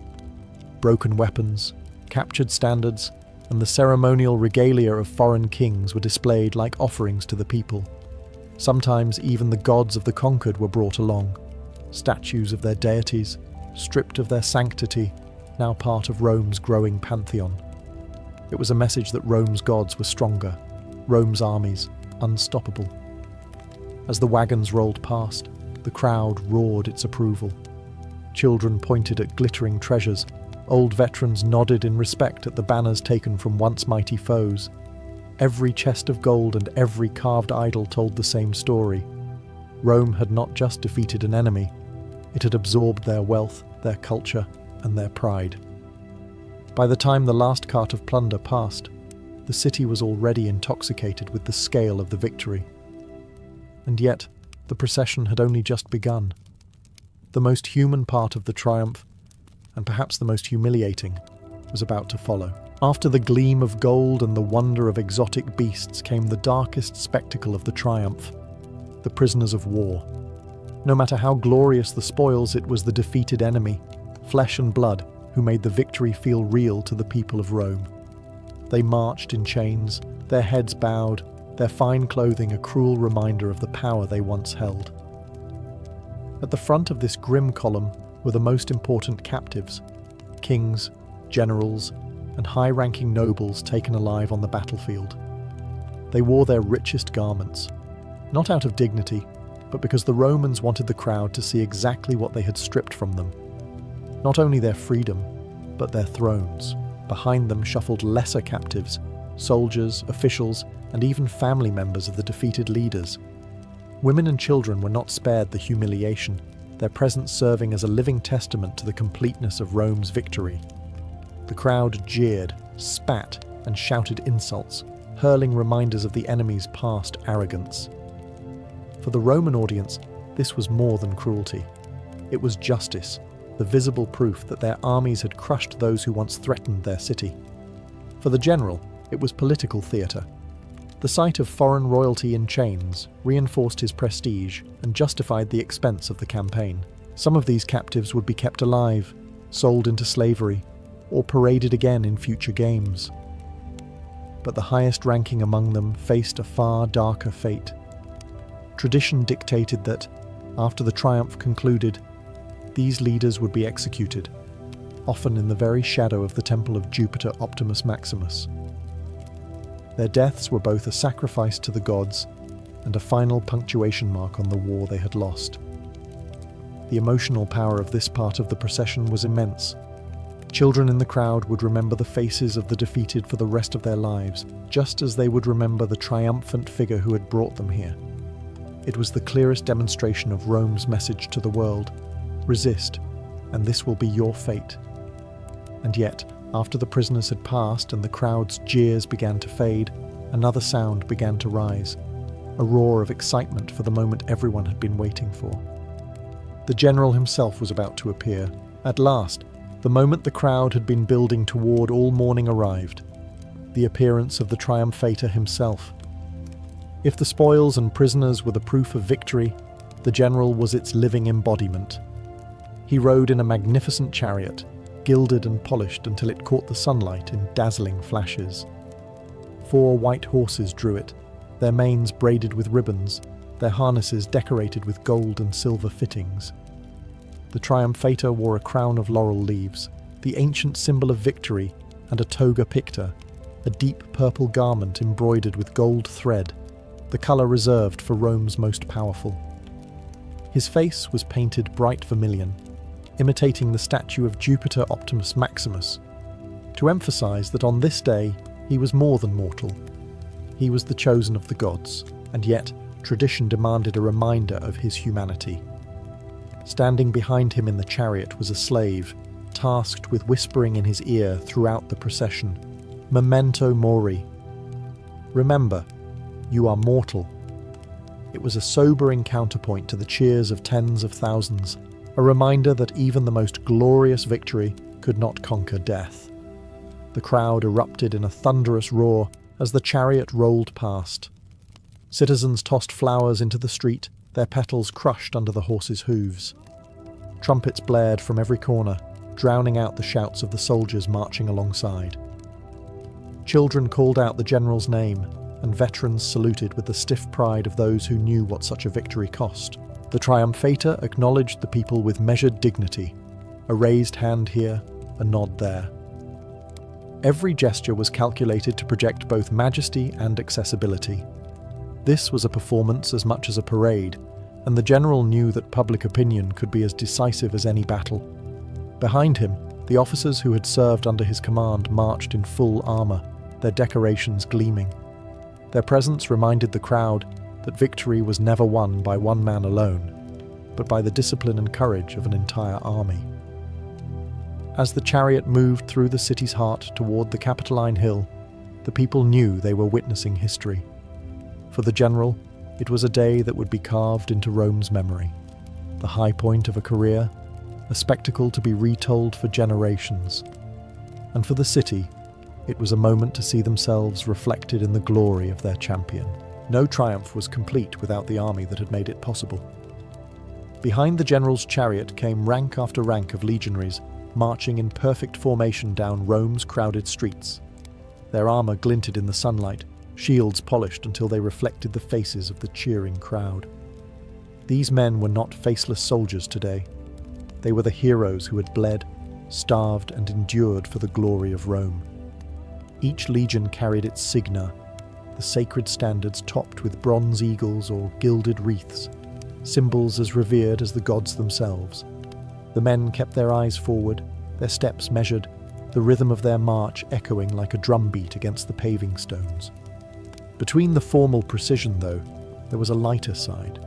Broken weapons, captured standards, and the ceremonial regalia of foreign kings were displayed like offerings to the people. Sometimes even the gods of the conquered were brought along. statues of their deities, stripped of their sanctity, now part of Rome's growing pantheon. It was a message that Rome's gods were stronger, Rome's armies unstoppable. As the wagons rolled past, the crowd roared its approval. Children pointed at glittering treasures. Old veterans nodded in respect at the banners taken from once mighty foes. Every chest of gold and every carved idol told the same story. Rome had not just defeated an enemy, it had absorbed their wealth, their culture, and their pride. By the time the last cart of plunder passed, the city was already intoxicated with the scale of the victory. And yet, the procession had only just begun. The most human part of the triumph, and perhaps the most humiliating, was about to follow. After the gleam of gold and the wonder of exotic beasts came the darkest spectacle of the triumph, the prisoners of war. No matter how glorious the spoils, it was the defeated enemy, flesh and blood, who made the victory feel real to the people of Rome. They marched in chains, their heads bowed, their fine clothing a cruel reminder of the power they once held. At the front of this grim column were the most important captives, kings, generals, and high-ranking nobles taken alive on the battlefield. They wore their richest garments, not out of dignity, but because the Romans wanted the crowd to see exactly what they had stripped from them. Not only their freedom, but their thrones. Behind them shuffled lesser captives, soldiers, officials, and even family members of the defeated leaders. Women and children were not spared the humiliation, their presence serving as a living testament to the completeness of Rome's victory. The crowd jeered, spat, and shouted insults, hurling reminders of the enemy's past arrogance. For the Roman audience, this was more than cruelty. It was justice, the visible proof that their armies had crushed those who once threatened their city. For the general, it was political theatre. The sight of foreign royalty in chains reinforced his prestige and justified the expense of the campaign. Some of these captives would be kept alive, sold into slavery, or paraded again in future games. But the highest ranking among them faced a far darker fate. Tradition dictated that, after the triumph concluded, these leaders would be executed, often in the very shadow of the temple of Jupiter Optimus Maximus. Their deaths were both a sacrifice to the gods and a final punctuation mark on the war they had lost. The emotional power of this part of the procession was immense. Children in the crowd would remember the faces of the defeated for the rest of their lives, just as they would remember the triumphant figure who had brought them here. It was the clearest demonstration of Rome's message to the world: resist, and this will be your fate. And yet, after the prisoners had passed and the crowd's jeers began to fade, another sound began to rise, a roar of excitement for the moment everyone had been waiting for. The general himself was about to appear. At last, the moment the crowd had been building toward all morning arrived, the appearance of the triumphator himself. If the spoils and prisoners were the proof of victory, the general was its living embodiment. He rode in a magnificent chariot, gilded and polished until it caught the sunlight in dazzling flashes. 4 white horses drew it, their manes braided with ribbons, their harnesses decorated with gold and silver fittings. The triumphator wore a crown of laurel leaves, the ancient symbol of victory, and a toga picta, a deep purple garment embroidered with gold thread, the colour reserved for Rome's most powerful. His face was painted bright vermilion, imitating the statue of Jupiter Optimus Maximus, to emphasise that on this day he was more than mortal. He was the chosen of the gods, and yet tradition demanded a reminder of his humanity. Standing behind him in the chariot was a slave, tasked with whispering in his ear throughout the procession, "Memento mori." Remember, you are mortal. It was a sobering counterpoint to the cheers of tens of thousands, a reminder that even the most glorious victory could not conquer death. The crowd erupted in a thunderous roar as the chariot rolled past. Citizens tossed flowers into the street, their petals crushed under the horses' hooves. Trumpets blared from every corner, drowning out the shouts of the soldiers marching alongside. Children called out the general's name, and veterans saluted with the stiff pride of those who knew what such a victory cost. The triumphator acknowledged the people with measured dignity, a raised hand here, a nod there. Every gesture was calculated to project both majesty and accessibility. This was a performance as much as a parade, and the general knew that public opinion could be as decisive as any battle. Behind him, the officers who had served under his command marched in full armor, their decorations gleaming. Their presence reminded the crowd that victory was never won by one man alone, but by the discipline and courage of an entire army. As the chariot moved through the city's heart toward the Capitoline Hill, the people knew they were witnessing history. For the general, it was a day that would be carved into Rome's memory, the high point of a career, a spectacle to be retold for generations. And for the city, it was a moment to see themselves reflected in the glory of their champion. No triumph was complete without the army that had made it possible. Behind the general's chariot came rank after rank of legionaries, marching in perfect formation down Rome's crowded streets. Their armor glinted in the sunlight, shields polished until they reflected the faces of the cheering crowd. These men were not faceless soldiers today. They were the heroes who had bled, starved, and endured for the glory of Rome. Each legion carried its signa, the sacred standards topped with bronze eagles or gilded wreaths, symbols as revered as the gods themselves. The men kept their eyes forward, their steps measured, the rhythm of their march echoing like a drumbeat against the paving stones. Between the formal precision, though, there was a lighter side.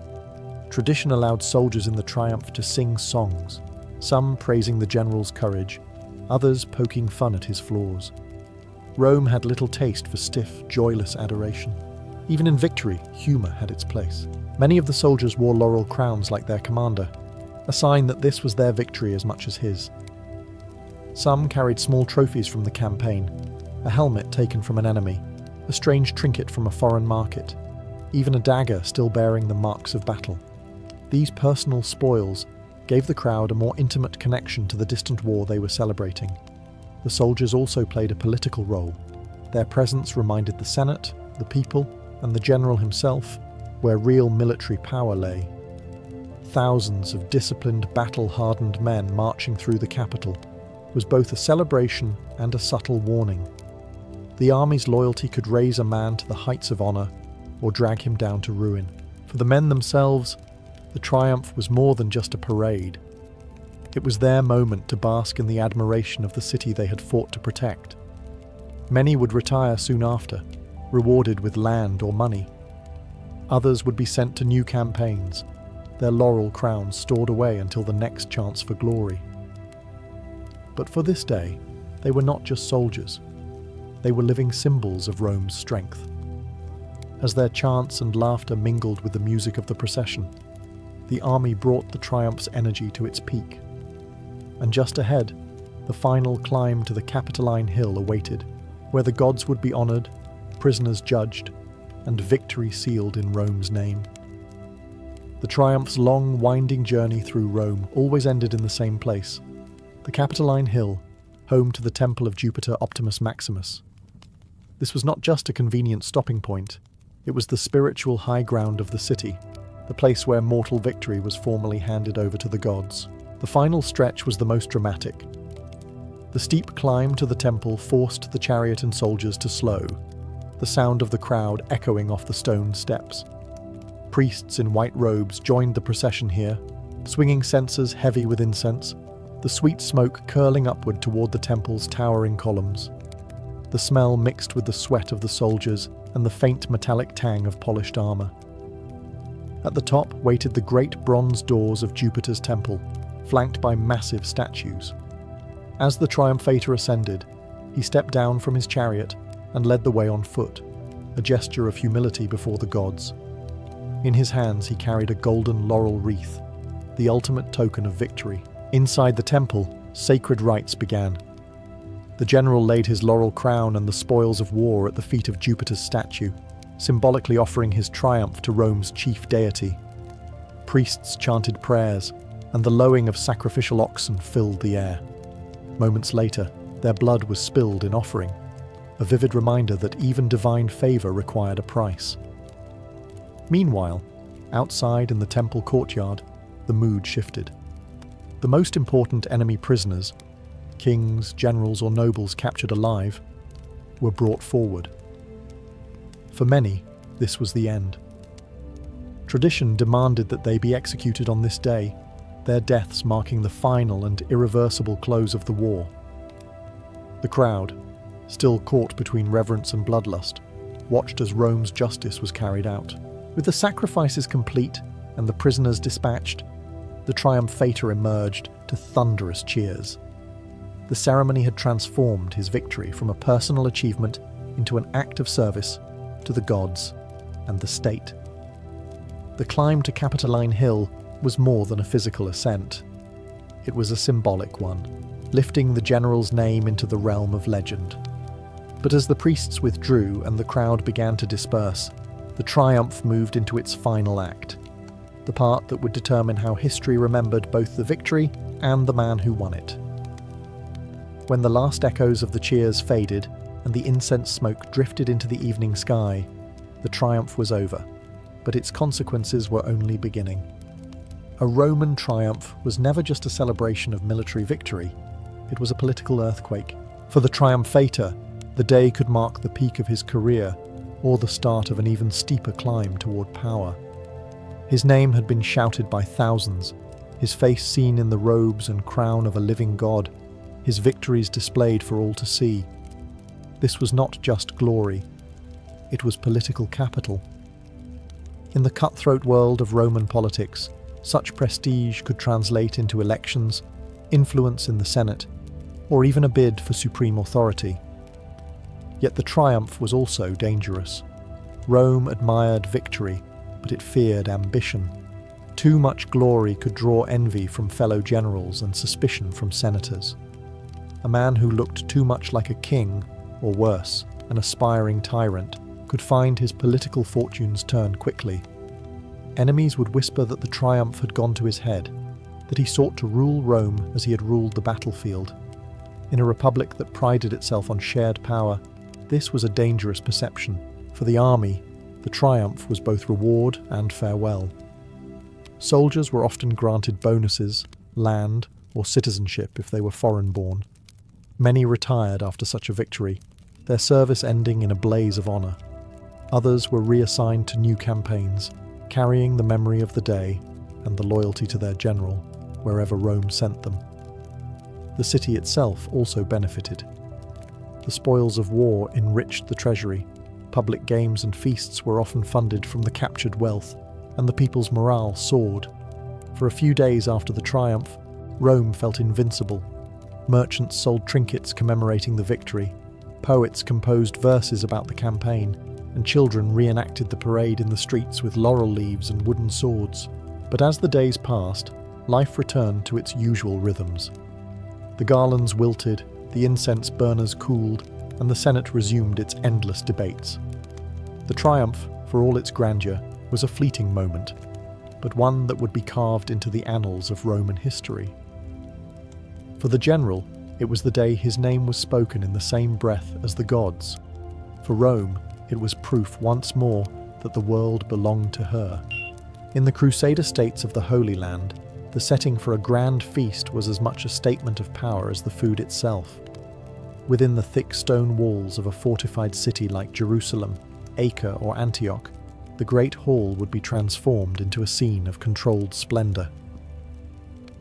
Tradition allowed soldiers in the triumph to sing songs, some praising the general's courage, others poking fun at his flaws. Rome had little taste for stiff, joyless adoration. Even in victory, humour had its place. Many of the soldiers wore laurel crowns like their commander, a sign that this was their victory as much as his. Some carried small trophies from the campaign, a helmet taken from an enemy, a strange trinket from a foreign market, even a dagger still bearing the marks of battle. These personal spoils gave the crowd a more intimate connection to the distant war they were celebrating. The soldiers also played a political role. Their presence reminded the Senate, the people, and the general himself where real military power lay. Thousands of disciplined, battle-hardened men marching through the capital was both a celebration and a subtle warning. The army's loyalty could raise a man to the heights of honor or drag him down to ruin. For the men themselves, the triumph was more than just a parade. It was their moment to bask in the admiration of the city they had fought to protect. Many would retire soon after, rewarded with land or money. Others would be sent to new campaigns, their laurel crowns stored away until the next chance for glory. But for this day, they were not just soldiers. They were living symbols of Rome's strength. As their chants and laughter mingled with the music of the procession, the army brought the triumph's energy to its peak. And just ahead, the final climb to the Capitoline Hill awaited, where the gods would be honored, prisoners judged, and victory sealed in Rome's name. The triumph's long, winding journey through Rome always ended in the same place, the Capitoline Hill, home to the temple of Jupiter Optimus Maximus. This was not just a convenient stopping point, it was the spiritual high ground of the city, the place where mortal victory was formally handed over to the gods. The final stretch was the most dramatic. The steep climb to the temple forced the chariot and soldiers to slow, the sound of the crowd echoing off the stone steps. Priests in white robes joined the procession here, swinging censers heavy with incense, the sweet smoke curling upward toward the temple's towering columns. The smell mixed with the sweat of the soldiers and the faint metallic tang of polished armor. At the top waited the great bronze doors of Jupiter's temple, flanked by massive statues. As the triumphator ascended, he stepped down from his chariot and led the way on foot, a gesture of humility before the gods. In his hands he carried a golden laurel wreath, the ultimate token of victory. Inside the temple, sacred rites began. The general laid his laurel crown and the spoils of war at the feet of Jupiter's statue, symbolically offering his triumph to Rome's chief deity. Priests chanted prayers, and the lowing of sacrificial oxen filled the air. Moments later, their blood was spilled in offering, a vivid reminder that even divine favor required a price. Meanwhile, Outside in the temple courtyard, the mood shifted. The most important enemy prisoners, kings, generals, or nobles captured alive, were brought forward. For many, this was the end. Tradition demanded that they be executed on this day, their deaths marking the final and irreversible close of the war. The crowd, still caught between reverence and bloodlust, watched as Rome's justice was carried out. With the sacrifices complete and the prisoners dispatched, the triumphator emerged to thunderous cheers. The ceremony had transformed his victory from a personal achievement into an act of service to the gods and the state. The climb to Capitoline Hill was more than a physical ascent. It was a symbolic one, lifting the general's name into the realm of legend. But as the priests withdrew and the crowd began to disperse, the triumph moved into its final act, the part that would determine how history remembered both the victory and the man who won it. When the last echoes of the cheers faded and the incense smoke drifted into the evening sky, the triumph was over, but its consequences were only beginning. A Roman triumph was never just a celebration of military victory, it was a political earthquake. For the triumphator, the day could mark the peak of his career or the start of an even steeper climb toward power. His name had been shouted by thousands, his face seen in the robes and crown of a living god, his victories displayed for all to see. This was not just glory, it was political capital. In the cutthroat world of Roman politics, such prestige could translate into elections, influence in the Senate, or even a bid for supreme authority. Yet the triumph was also dangerous. Rome admired victory, but it feared ambition. Too much glory could draw envy from fellow generals and suspicion from senators. A man who looked too much like a king, or worse, an aspiring tyrant, could find his political fortunes turn quickly. Enemies would whisper that the triumph had gone to his head, that he sought to rule Rome as he had ruled the battlefield. In a republic that prided itself on shared power, this was a dangerous perception. For the army, the triumph was both reward and farewell. Soldiers were often granted bonuses, land, or citizenship if they were foreign-born. Many retired after such a victory, their service ending in a blaze of honour. Others were reassigned to new campaigns, carrying the memory of the day and the loyalty to their general, wherever Rome sent them. The city itself also benefited. The spoils of war enriched the treasury, public games and feasts were often funded from the captured wealth, and the people's morale soared. For a few days after the triumph, Rome felt invincible. Merchants sold trinkets commemorating the victory, poets composed verses about the campaign, and children reenacted the parade in the streets with laurel leaves and wooden swords. But as the days passed, life returned to its usual rhythms. The garlands wilted, the incense burners cooled, and the Senate resumed its endless debates. The triumph, for all its grandeur, was a fleeting moment, but one that would be carved into the annals of Roman history. For the general, it was the day his name was spoken in the same breath as the gods. For Rome, it was proof once more that the world belonged to her. In the Crusader states of the Holy Land, the setting for a grand feast was as much a statement of power as the food itself. Within the thick stone walls of a fortified city like Jerusalem, Acre, or Antioch, the great hall would be transformed into a scene of controlled splendor.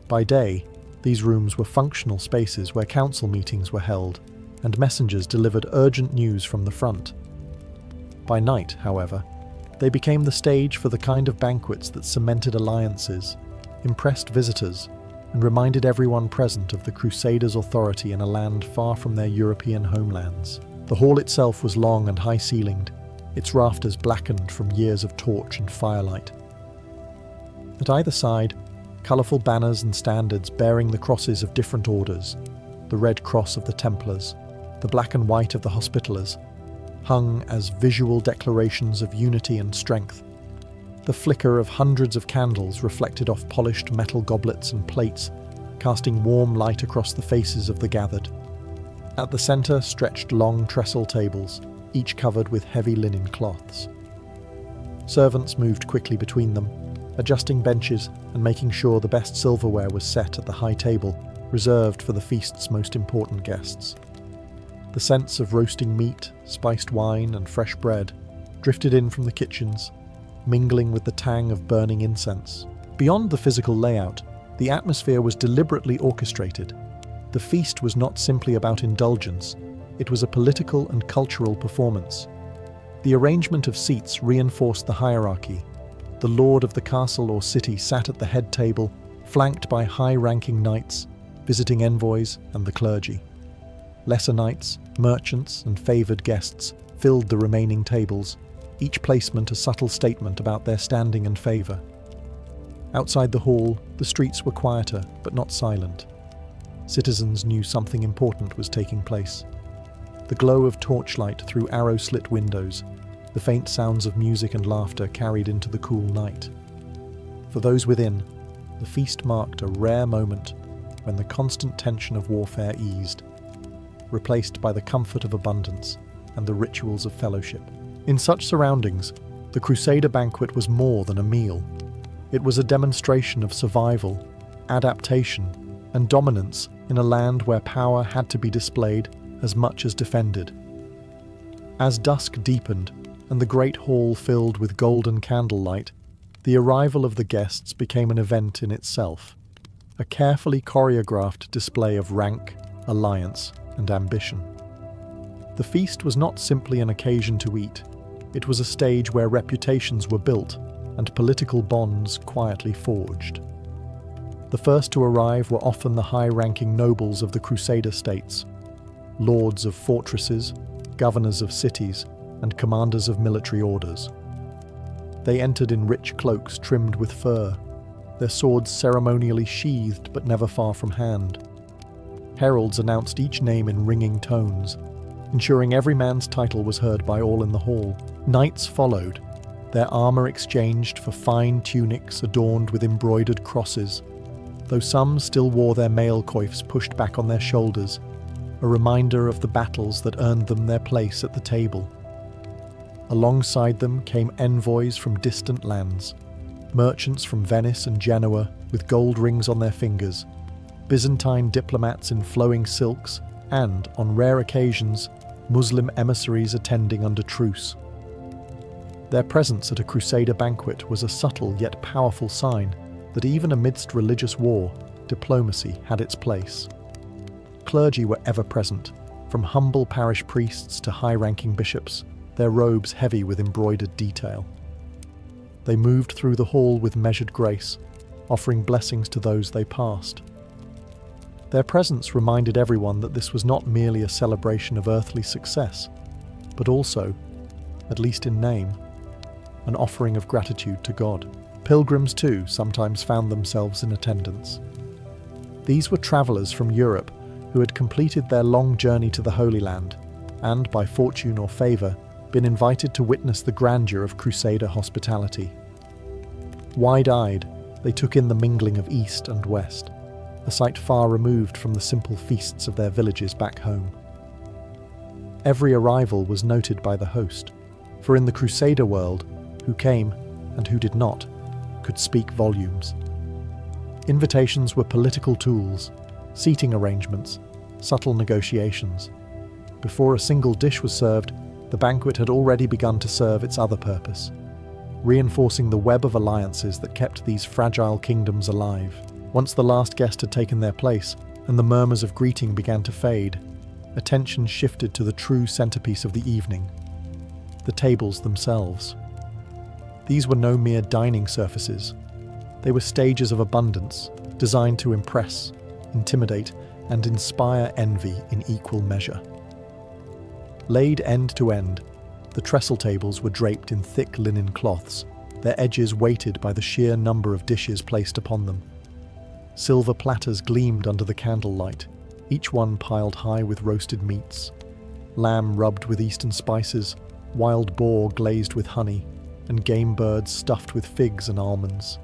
By day, these rooms were functional spaces where council meetings were held, and messengers delivered urgent news from the front. By night, however, they became the stage for the kind of banquets that cemented alliances, impressed visitors, and reminded everyone present of the Crusaders' authority in a land far from their European homelands. The hall itself was long and high-ceilinged, its rafters blackened from years of torch and firelight. At either side, colourful banners and standards bearing the crosses of different orders, the Red Cross of the Templars, the black and white of the Hospitallers, hung as visual declarations of unity and strength. The flicker of hundreds of candles reflected off polished metal goblets and plates, casting warm light across the faces of the gathered. At the centre stretched long trestle tables, each covered with heavy linen cloths. Servants moved quickly between them, adjusting benches and making sure the best silverware was set at the high table, reserved for the feast's most important guests. The scents of roasting meat, spiced wine, and fresh bread drifted in from the kitchens, mingling with the tang of burning incense. Beyond the physical layout, the atmosphere was deliberately orchestrated. The feast was not simply about indulgence, it was a political and cultural performance. The arrangement of seats reinforced the hierarchy. The lord of the castle or city sat at the head table, flanked by high-ranking knights, visiting envoys, and the clergy. Lesser knights, merchants, and favoured guests filled the remaining tables, each placement a subtle statement about their standing and favour. Outside the hall, the streets were quieter, but not silent. Citizens knew something important was taking place. The glow of torchlight through arrow-slit windows, the faint sounds of music and laughter carried into the cool night. For those within, the feast marked a rare moment when the constant tension of warfare eased, replaced by the comfort of abundance and the rituals of fellowship. In such surroundings, the Crusader banquet was more than a meal. It was a demonstration of survival, adaptation, and dominance in a land where power had to be displayed as much as defended. As dusk deepened and the great hall filled with golden candlelight, the arrival of the guests became an event in itself, a carefully choreographed display of rank, alliance, and ambition. The feast was not simply an occasion to eat, it was a stage where reputations were built and political bonds quietly forged. The first to arrive were often the high-ranking nobles of the Crusader states, lords of fortresses, governors of cities, and commanders of military orders. They entered in rich cloaks trimmed with fur, their swords ceremonially sheathed but never far from hand. Heralds announced each name in ringing tones, ensuring every man's title was heard by all in the hall. Knights followed, their armour exchanged for fine tunics adorned with embroidered crosses, though some still wore their mail coifs pushed back on their shoulders, a reminder of the battles that earned them their place at the table. Alongside them came envoys from distant lands, merchants from Venice and Genoa with gold rings on their fingers, Byzantine diplomats in flowing silks, and, on rare occasions, Muslim emissaries attending under truce. Their presence at a Crusader banquet was a subtle yet powerful sign that even amidst religious war, diplomacy had its place. Clergy were ever present, from humble parish priests to high-ranking bishops, their robes heavy with embroidered detail. They moved through the hall with measured grace, offering blessings to those they passed. Their presence reminded everyone that this was not merely a celebration of earthly success, but also, at least in name, an offering of gratitude to God. Pilgrims, too, sometimes found themselves in attendance. These were travellers from Europe who had completed their long journey to the Holy Land and, by fortune or favour, been invited to witness the grandeur of Crusader hospitality. Wide-eyed, they took in the mingling of East and West, a sight far removed from the simple feasts of their villages back home. Every arrival was noted by the host, for in the Crusader world, who came, and who did not, could speak volumes. Invitations were political tools, seating arrangements, subtle negotiations. Before a single dish was served, the banquet had already begun to serve its other purpose, reinforcing the web of alliances that kept these fragile kingdoms alive. Once the last guest had taken their place, and the murmurs of greeting began to fade, attention shifted to the true centerpiece of the evening, the tables themselves. These were no mere dining surfaces. They were stages of abundance, designed to impress, intimidate, and inspire envy in equal measure. Laid end to end, the trestle tables were draped in thick linen cloths, their edges weighted by the sheer number of dishes placed upon them. Silver platters gleamed under the candlelight, each one piled high with roasted meats, lamb rubbed with eastern spices, wild boar glazed with honey, and game birds stuffed with figs and almonds.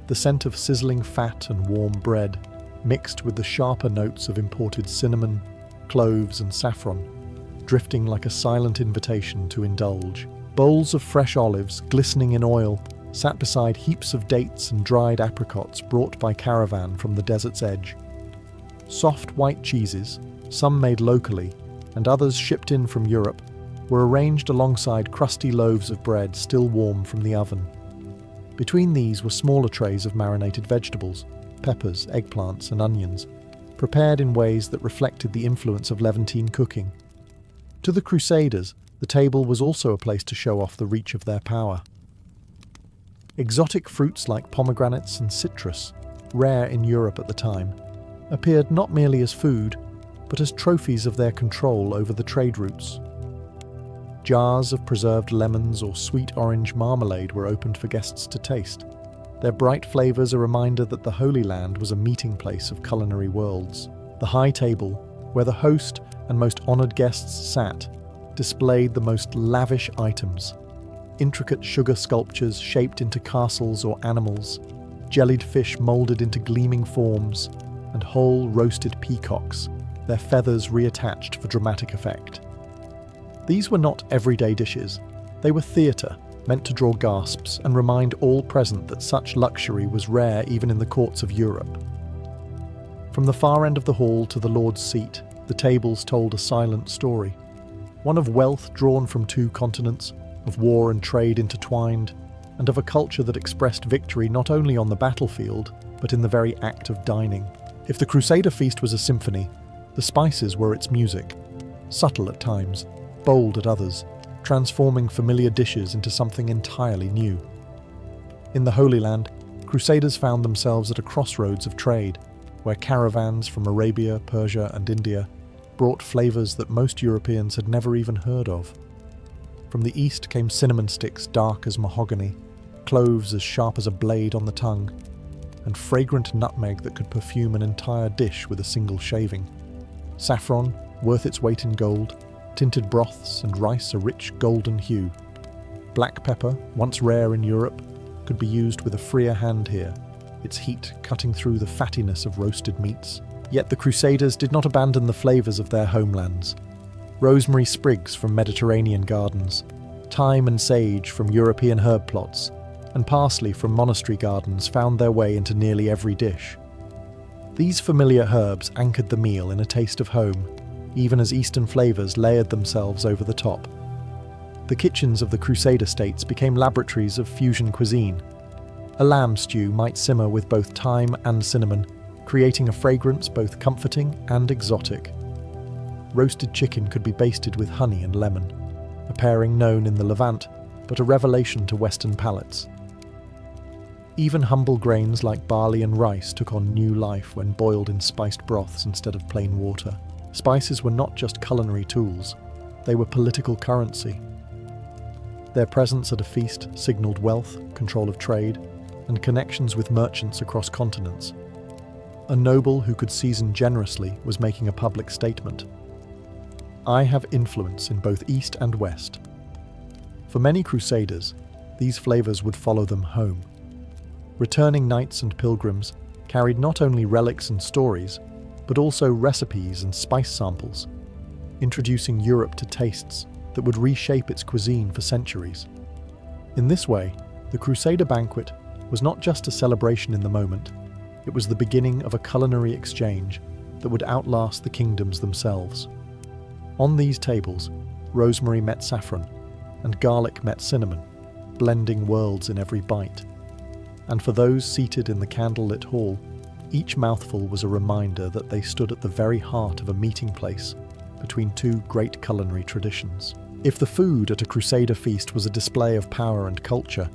The scent of sizzling fat and warm bread, mixed with the sharper notes of imported cinnamon, cloves, and saffron, drifting like a silent invitation to indulge. Bowls of fresh olives, glistening in oil, sat beside heaps of dates and dried apricots brought by caravan from the desert's edge. Soft white cheeses, some made locally and others shipped in from Europe, were arranged alongside crusty loaves of bread still warm from the oven. Between these were smaller trays of marinated vegetables, peppers, eggplants and onions, prepared in ways that reflected the influence of Levantine cooking. To the Crusaders, the table was also a place to show off the reach of their power. Exotic fruits like pomegranates and citrus, rare in Europe at the time, appeared not merely as food, but as trophies of their control over the trade routes. Jars of preserved lemons or sweet orange marmalade were opened for guests to taste, their bright flavours a reminder that the Holy Land was a meeting place of culinary worlds. The high table, where the host and most honoured guests sat, displayed the most lavish items. Intricate sugar sculptures shaped into castles or animals, jellied fish moulded into gleaming forms, and whole roasted peacocks, their feathers reattached for dramatic effect. These were not everyday dishes. They were theatre, meant to draw gasps and remind all present that such luxury was rare even in the courts of Europe. From the far end of the hall to the Lord's seat, the tables told a silent story, one of wealth drawn from two continents, of war and trade intertwined, and of a culture that expressed victory not only on the battlefield, but in the very act of dining. If the Crusader feast was a symphony, the spices were its music, subtle at times, bold at others, transforming familiar dishes into something entirely new. In the Holy Land, Crusaders found themselves at a crossroads of trade, where caravans from Arabia, Persia and India brought flavours that most Europeans had never even heard of. From the east came cinnamon sticks dark as mahogany, cloves as sharp as a blade on the tongue, and fragrant nutmeg that could perfume an entire dish with a single shaving. Saffron, worth its weight in gold, tinted broths and rice a rich golden hue. Black pepper, once rare in Europe, could be used with a freer hand here, its heat cutting through the fattiness of roasted meats. Yet the Crusaders did not abandon the flavours of their homelands. Rosemary sprigs from Mediterranean gardens, thyme and sage from European herb plots, and parsley from monastery gardens found their way into nearly every dish. These familiar herbs anchored the meal in a taste of home, even as Eastern flavours layered themselves over the top. The kitchens of the Crusader states became laboratories of fusion cuisine. A lamb stew might simmer with both thyme and cinnamon, creating a fragrance both comforting and exotic. Roasted chicken could be basted with honey and lemon, a pairing known in the Levant, but a revelation to Western palates. Even humble grains like barley and rice took on new life when boiled in spiced broths instead of plain water. Spices were not just culinary tools, they were political currency. Their presence at a feast signalled wealth, control of trade, and connections with merchants across continents. A noble who could season generously was making a public statement. I have influence in both East and West. For many Crusaders, these flavours would follow them home. Returning knights and pilgrims carried not only relics and stories, but also recipes and spice samples, introducing Europe to tastes that would reshape its cuisine for centuries. In this way, the Crusader banquet was not just a celebration in the moment, it was the beginning of a culinary exchange that would outlast the kingdoms themselves. On these tables, rosemary met saffron, and garlic met cinnamon, blending worlds in every bite. And for those seated in the candlelit hall, each mouthful was a reminder that they stood at the very heart of a meeting place between two great culinary traditions. If the food at a Crusader feast was a display of power and culture,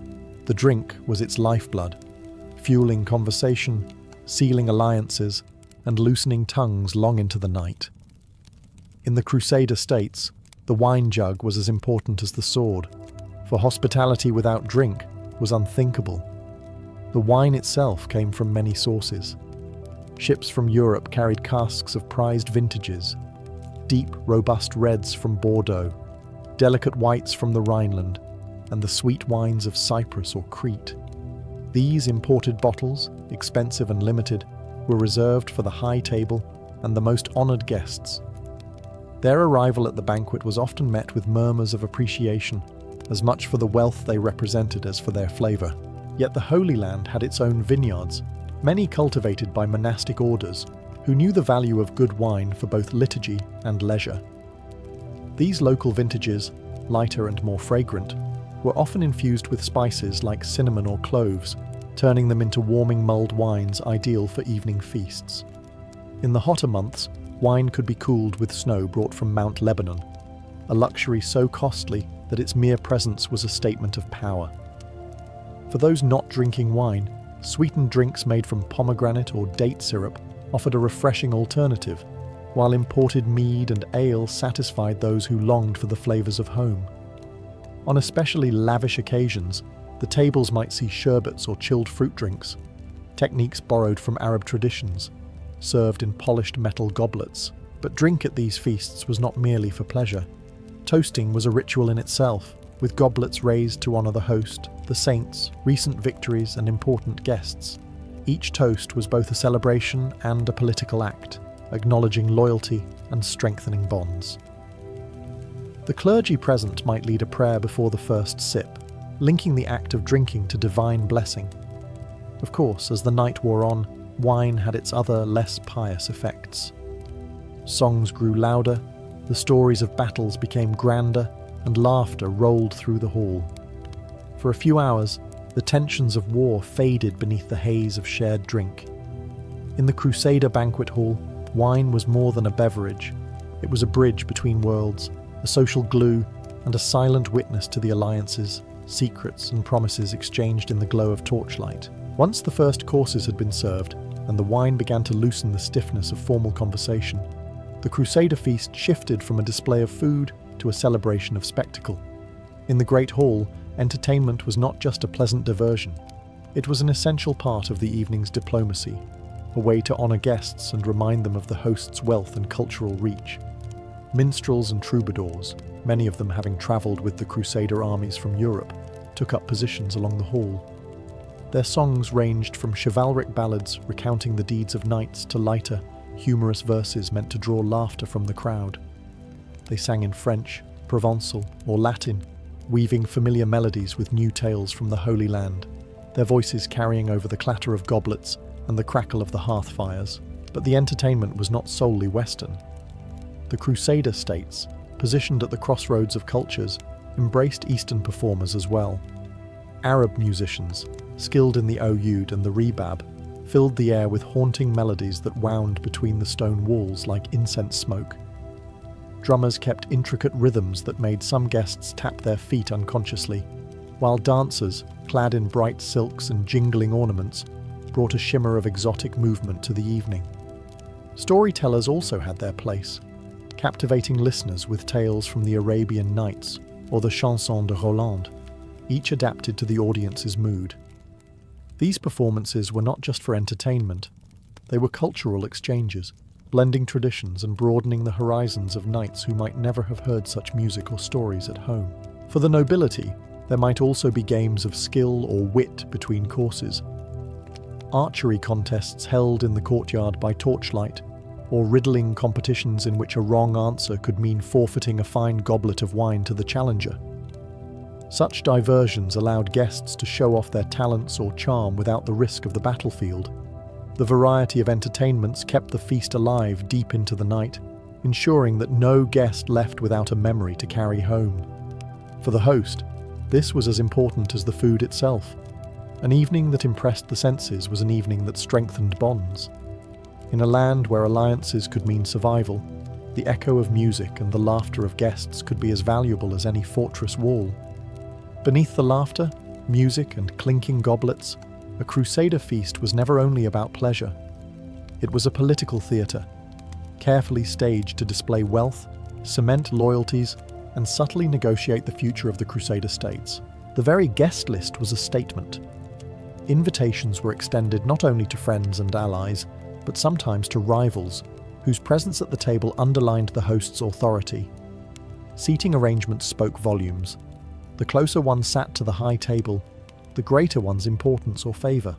the drink was its lifeblood, fueling conversation, sealing alliances, and loosening tongues long into the night. In the Crusader states, the wine jug was as important as the sword, for hospitality without drink was unthinkable. The wine itself came from many sources. Ships from Europe carried casks of prized vintages, deep, robust reds from Bordeaux, delicate whites from the Rhineland, and the sweet wines of Cyprus or Crete. These imported bottles, expensive and limited, were reserved for the high table and the most honoured guests. Their arrival at the banquet was often met with murmurs of appreciation, as much for the wealth they represented as for their flavour. Yet the Holy Land had its own vineyards, many cultivated by monastic orders who knew the value of good wine for both liturgy and leisure. These local vintages, lighter and more fragrant, were often infused with spices like cinnamon or cloves, turning them into warming mulled wines ideal for evening feasts. In the hotter months, wine could be cooled with snow brought from Mount Lebanon, a luxury so costly that its mere presence was a statement of power. For those not drinking wine, sweetened drinks made from pomegranate or date syrup offered a refreshing alternative, while imported mead and ale satisfied those who longed for the flavours of home. On especially lavish occasions, the tables might see sherbets or chilled fruit drinks, techniques borrowed from Arab traditions, served in polished metal goblets. But drink at these feasts was not merely for pleasure. Toasting was a ritual in itself, with goblets raised to honour the host, the saints, recent victories and important guests. Each toast was both a celebration and a political act, acknowledging loyalty and strengthening bonds. The clergy present might lead a prayer before the first sip, linking the act of drinking to divine blessing. Of course, as the night wore on, wine had its other, less pious effects. Songs grew louder, the stories of battles became grander, and laughter rolled through the hall. For a few hours, the tensions of war faded beneath the haze of shared drink. In the Crusader banquet hall, wine was more than a beverage. It was a bridge between worlds, a social glue, and a silent witness to the alliances, secrets, and promises exchanged in the glow of torchlight. Once the first courses had been served, and the wine began to loosen the stiffness of formal conversation, the Crusader feast shifted from a display of food to a celebration of spectacle. In the Great Hall, entertainment was not just a pleasant diversion. It was an essential part of the evening's diplomacy, a way to honour guests and remind them of the host's wealth and cultural reach. Minstrels and troubadours, many of them having travelled with the Crusader armies from Europe, took up positions along the hall. Their songs ranged from chivalric ballads recounting the deeds of knights to lighter, humorous verses meant to draw laughter from the crowd. They sang in French, Provençal, or Latin, weaving familiar melodies with new tales from the Holy Land, their voices carrying over the clatter of goblets and the crackle of the hearth fires. But the entertainment was not solely Western. The Crusader states, positioned at the crossroads of cultures, embraced Eastern performers as well. Arab musicians, skilled in the oud and the rebab, filled the air with haunting melodies that wound between the stone walls like incense smoke. Drummers kept intricate rhythms that made some guests tap their feet unconsciously, while dancers, clad in bright silks and jingling ornaments, brought a shimmer of exotic movement to the evening. Storytellers also had their place, captivating listeners with tales from the Arabian Nights or the Chanson de Roland, each adapted to the audience's mood. These performances were not just for entertainment, they were cultural exchanges, blending traditions and broadening the horizons of knights who might never have heard such music or stories at home. For the nobility, there might also be games of skill or wit between courses. Archery contests held in the courtyard by torchlight, or riddling competitions in which a wrong answer could mean forfeiting a fine goblet of wine to the challenger. Such diversions allowed guests to show off their talents or charm without the risk of the battlefield. The variety of entertainments kept the feast alive deep into the night, ensuring that no guest left without a memory to carry home. For the host, this was as important as the food itself. An evening that impressed the senses was an evening that strengthened bonds. In a land where alliances could mean survival, the echo of music and the laughter of guests could be as valuable as any fortress wall. Beneath the laughter, music, and clinking goblets, a Crusader feast was never only about pleasure. It was a political theatre, carefully staged to display wealth, cement loyalties, and subtly negotiate the future of the Crusader states. The very guest list was a statement. Invitations were extended not only to friends and allies, but sometimes to rivals, whose presence at the table underlined the host's authority. Seating arrangements spoke volumes. The closer one sat to the high table, the greater one's importance or favour.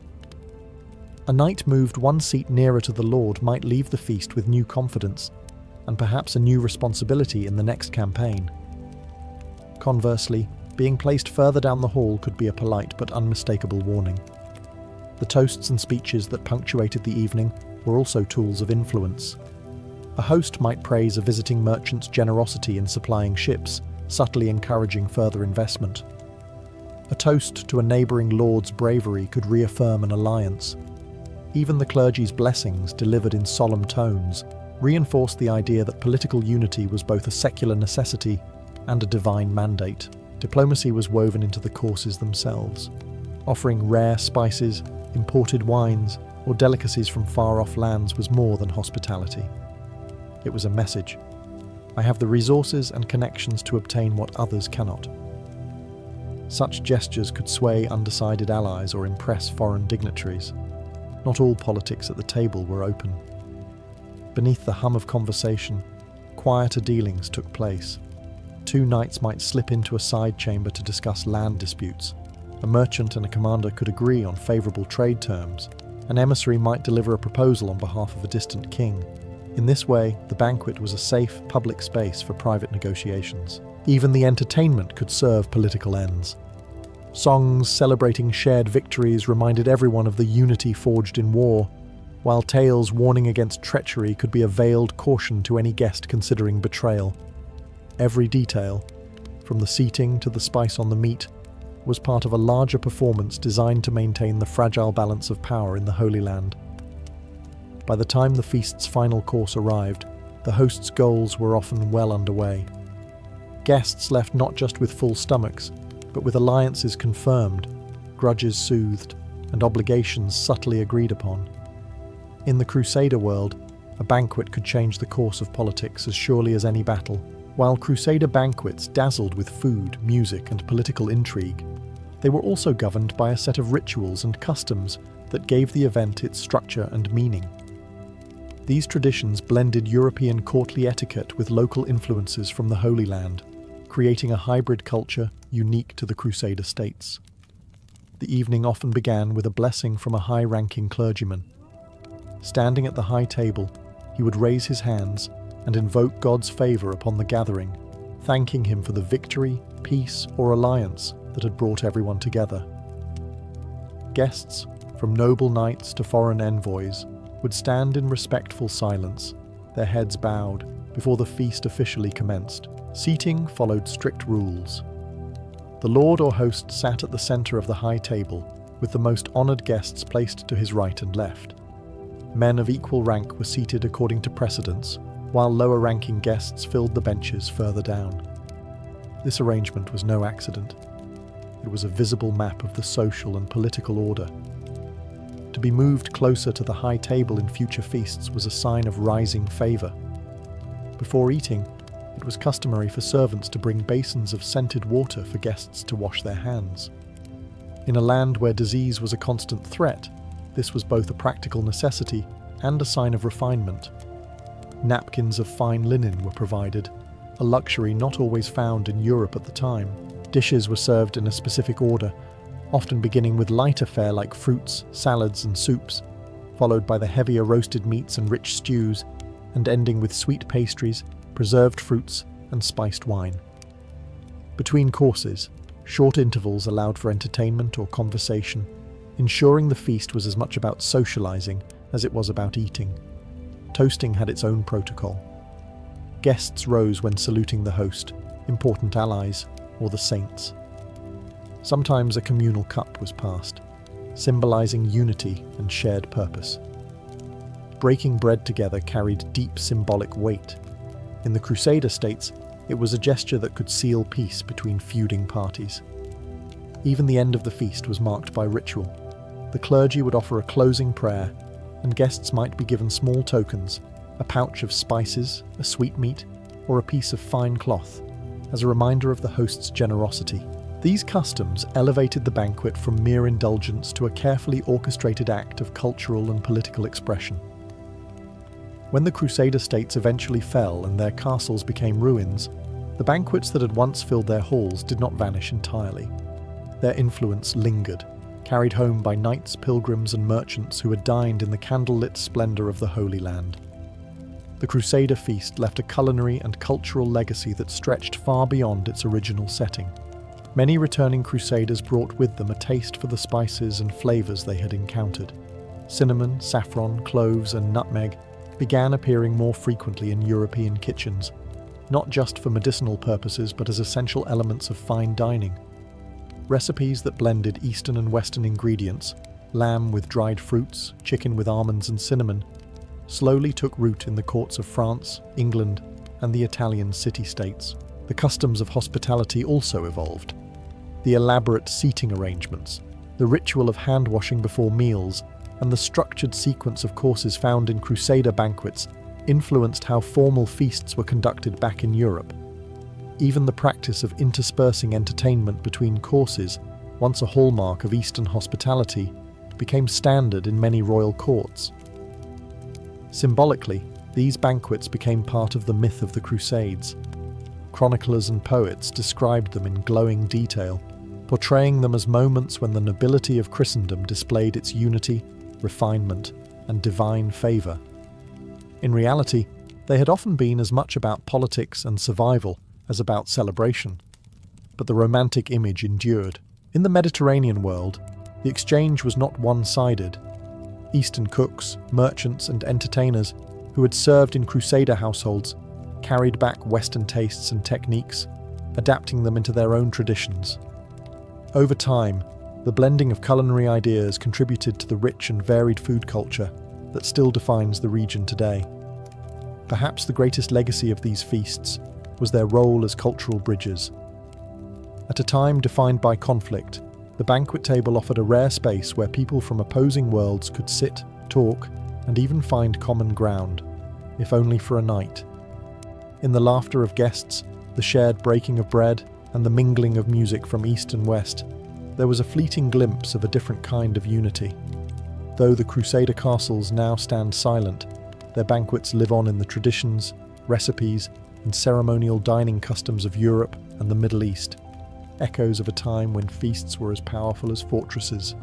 A knight moved one seat nearer to the Lord might leave the feast with new confidence, and perhaps a new responsibility in the next campaign. Conversely, Being placed further down the hall could be a polite but unmistakable warning. The toasts and speeches that punctuated the evening were also tools of influence. A host might praise a visiting merchant's generosity in supplying ships, subtly encouraging further investment. A toast to a neighbouring lord's bravery could reaffirm an alliance. Even the clergy's blessings, delivered in solemn tones, reinforced the idea that political unity was both a secular necessity and a divine mandate. Diplomacy was woven into the courses themselves, offering rare spices, imported wines, or delicacies from far-off lands was more than hospitality. It was a message. I have the resources and connections to obtain what others cannot. Such gestures could sway undecided allies or impress foreign dignitaries. Not all politics at the table were open. Beneath the hum of conversation, quieter dealings took place. Two knights might slip into a side chamber to discuss land disputes. A merchant and a commander could agree on favourable trade terms. An emissary might deliver a proposal on behalf of a distant king. In this way, the banquet was a safe, public space for private negotiations. Even the entertainment could serve political ends. Songs celebrating shared victories reminded everyone of the unity forged in war, while tales warning against treachery could be a veiled caution to any guest considering betrayal. Every detail, from the seating to the spice on the meat, was part of a larger performance designed to maintain the fragile balance of power in the Holy Land. By the time the feast's final course arrived, the host's goals were often well underway. Guests left not just with full stomachs, but with alliances confirmed, grudges soothed, and obligations subtly agreed upon. In the Crusader world, a banquet could change the course of politics as surely as any battle. While Crusader banquets dazzled with food, music, and political intrigue, they were also governed by a set of rituals and customs that gave the event its structure and meaning. These traditions blended European courtly etiquette with local influences from the Holy Land, creating a hybrid culture unique to the Crusader states. The evening often began with a blessing from a high-ranking clergyman. Standing at the high table, he would raise his hands and invoke God's favour upon the gathering, thanking him for the victory, peace, or alliance that had brought everyone together. Guests, from noble knights to foreign envoys, would stand in respectful silence, their heads bowed, before the feast officially commenced. Seating followed strict rules. The lord or host sat at the centre of the high table, with the most honoured guests placed to his right and left. Men of equal rank were seated according to precedence, while lower-ranking guests filled the benches further down. This arrangement was no accident. It was a visible map of the social and political order. To be moved closer to the high table in future feasts was a sign of rising favour. Before eating, it was customary for servants to bring basins of scented water for guests to wash their hands. In a land where disease was a constant threat, this was both a practical necessity and a sign of refinement. Napkins of fine linen were provided, a luxury not always found in Europe at the time. Dishes were served in a specific order, often beginning with lighter fare like fruits, salads, and soups, followed by the heavier roasted meats and rich stews, and ending with sweet pastries, preserved fruits, and spiced wine. Between courses, short intervals allowed for entertainment or conversation, ensuring the feast was as much about socializing as it was about eating. Toasting had its own protocol. Guests rose when saluting the host, important allies, or the saints. Sometimes a communal cup was passed, symbolizing unity and shared purpose. Breaking bread together carried deep symbolic weight. In the Crusader states, it was a gesture that could seal peace between feuding parties. Even the end of the feast was marked by ritual. The clergy would offer a closing prayer, and guests might be given small tokens, a pouch of spices, a sweetmeat, or a piece of fine cloth, as a reminder of the host's generosity. These customs elevated the banquet from mere indulgence to a carefully orchestrated act of cultural and political expression. When the Crusader states eventually fell and their castles became ruins, the banquets that had once filled their halls did not vanish entirely. Their influence lingered, carried home by knights, pilgrims, and merchants who had dined in the candlelit splendour of the Holy Land. The Crusader feast left a culinary and cultural legacy that stretched far beyond its original setting. Many returning crusaders brought with them a taste for the spices and flavors they had encountered. Cinnamon, saffron, cloves, and nutmeg began appearing more frequently in European kitchens, not just for medicinal purposes but as essential elements of fine dining. Recipes that blended Eastern and Western ingredients, lamb with dried fruits, chicken with almonds and cinnamon, slowly took root in the courts of France, England, and the Italian city-states. The customs of hospitality also evolved. The elaborate seating arrangements, the ritual of hand-washing before meals, and the structured sequence of courses found in Crusader banquets influenced how formal feasts were conducted back in Europe. Even the practice of interspersing entertainment between courses, once a hallmark of Eastern hospitality, became standard in many royal courts. Symbolically, these banquets became part of the myth of the Crusades. Chroniclers and poets described them in glowing detail, portraying them as moments when the nobility of Christendom displayed its unity, refinement, and divine favour. In reality, they had often been as much about politics and survival as about celebration. But the romantic image endured. In the Mediterranean world, the exchange was not one-sided. Eastern cooks, merchants, and entertainers who had served in Crusader households carried back Western tastes and techniques, adapting them into their own traditions. Over time, the blending of culinary ideas contributed to the rich and varied food culture that still defines the region today. Perhaps the greatest legacy of these feasts was their role as cultural bridges. At a time defined by conflict, the banquet table offered a rare space where people from opposing worlds could sit, talk, and even find common ground, if only for a night. In the laughter of guests, the shared breaking of bread, and the mingling of music from east and west, there was a fleeting glimpse of a different kind of unity. Though the Crusader castles now stand silent, their banquets live on in the traditions, recipes, and ceremonial dining customs of Europe and the Middle East, echoes of a time when feasts were as powerful as fortresses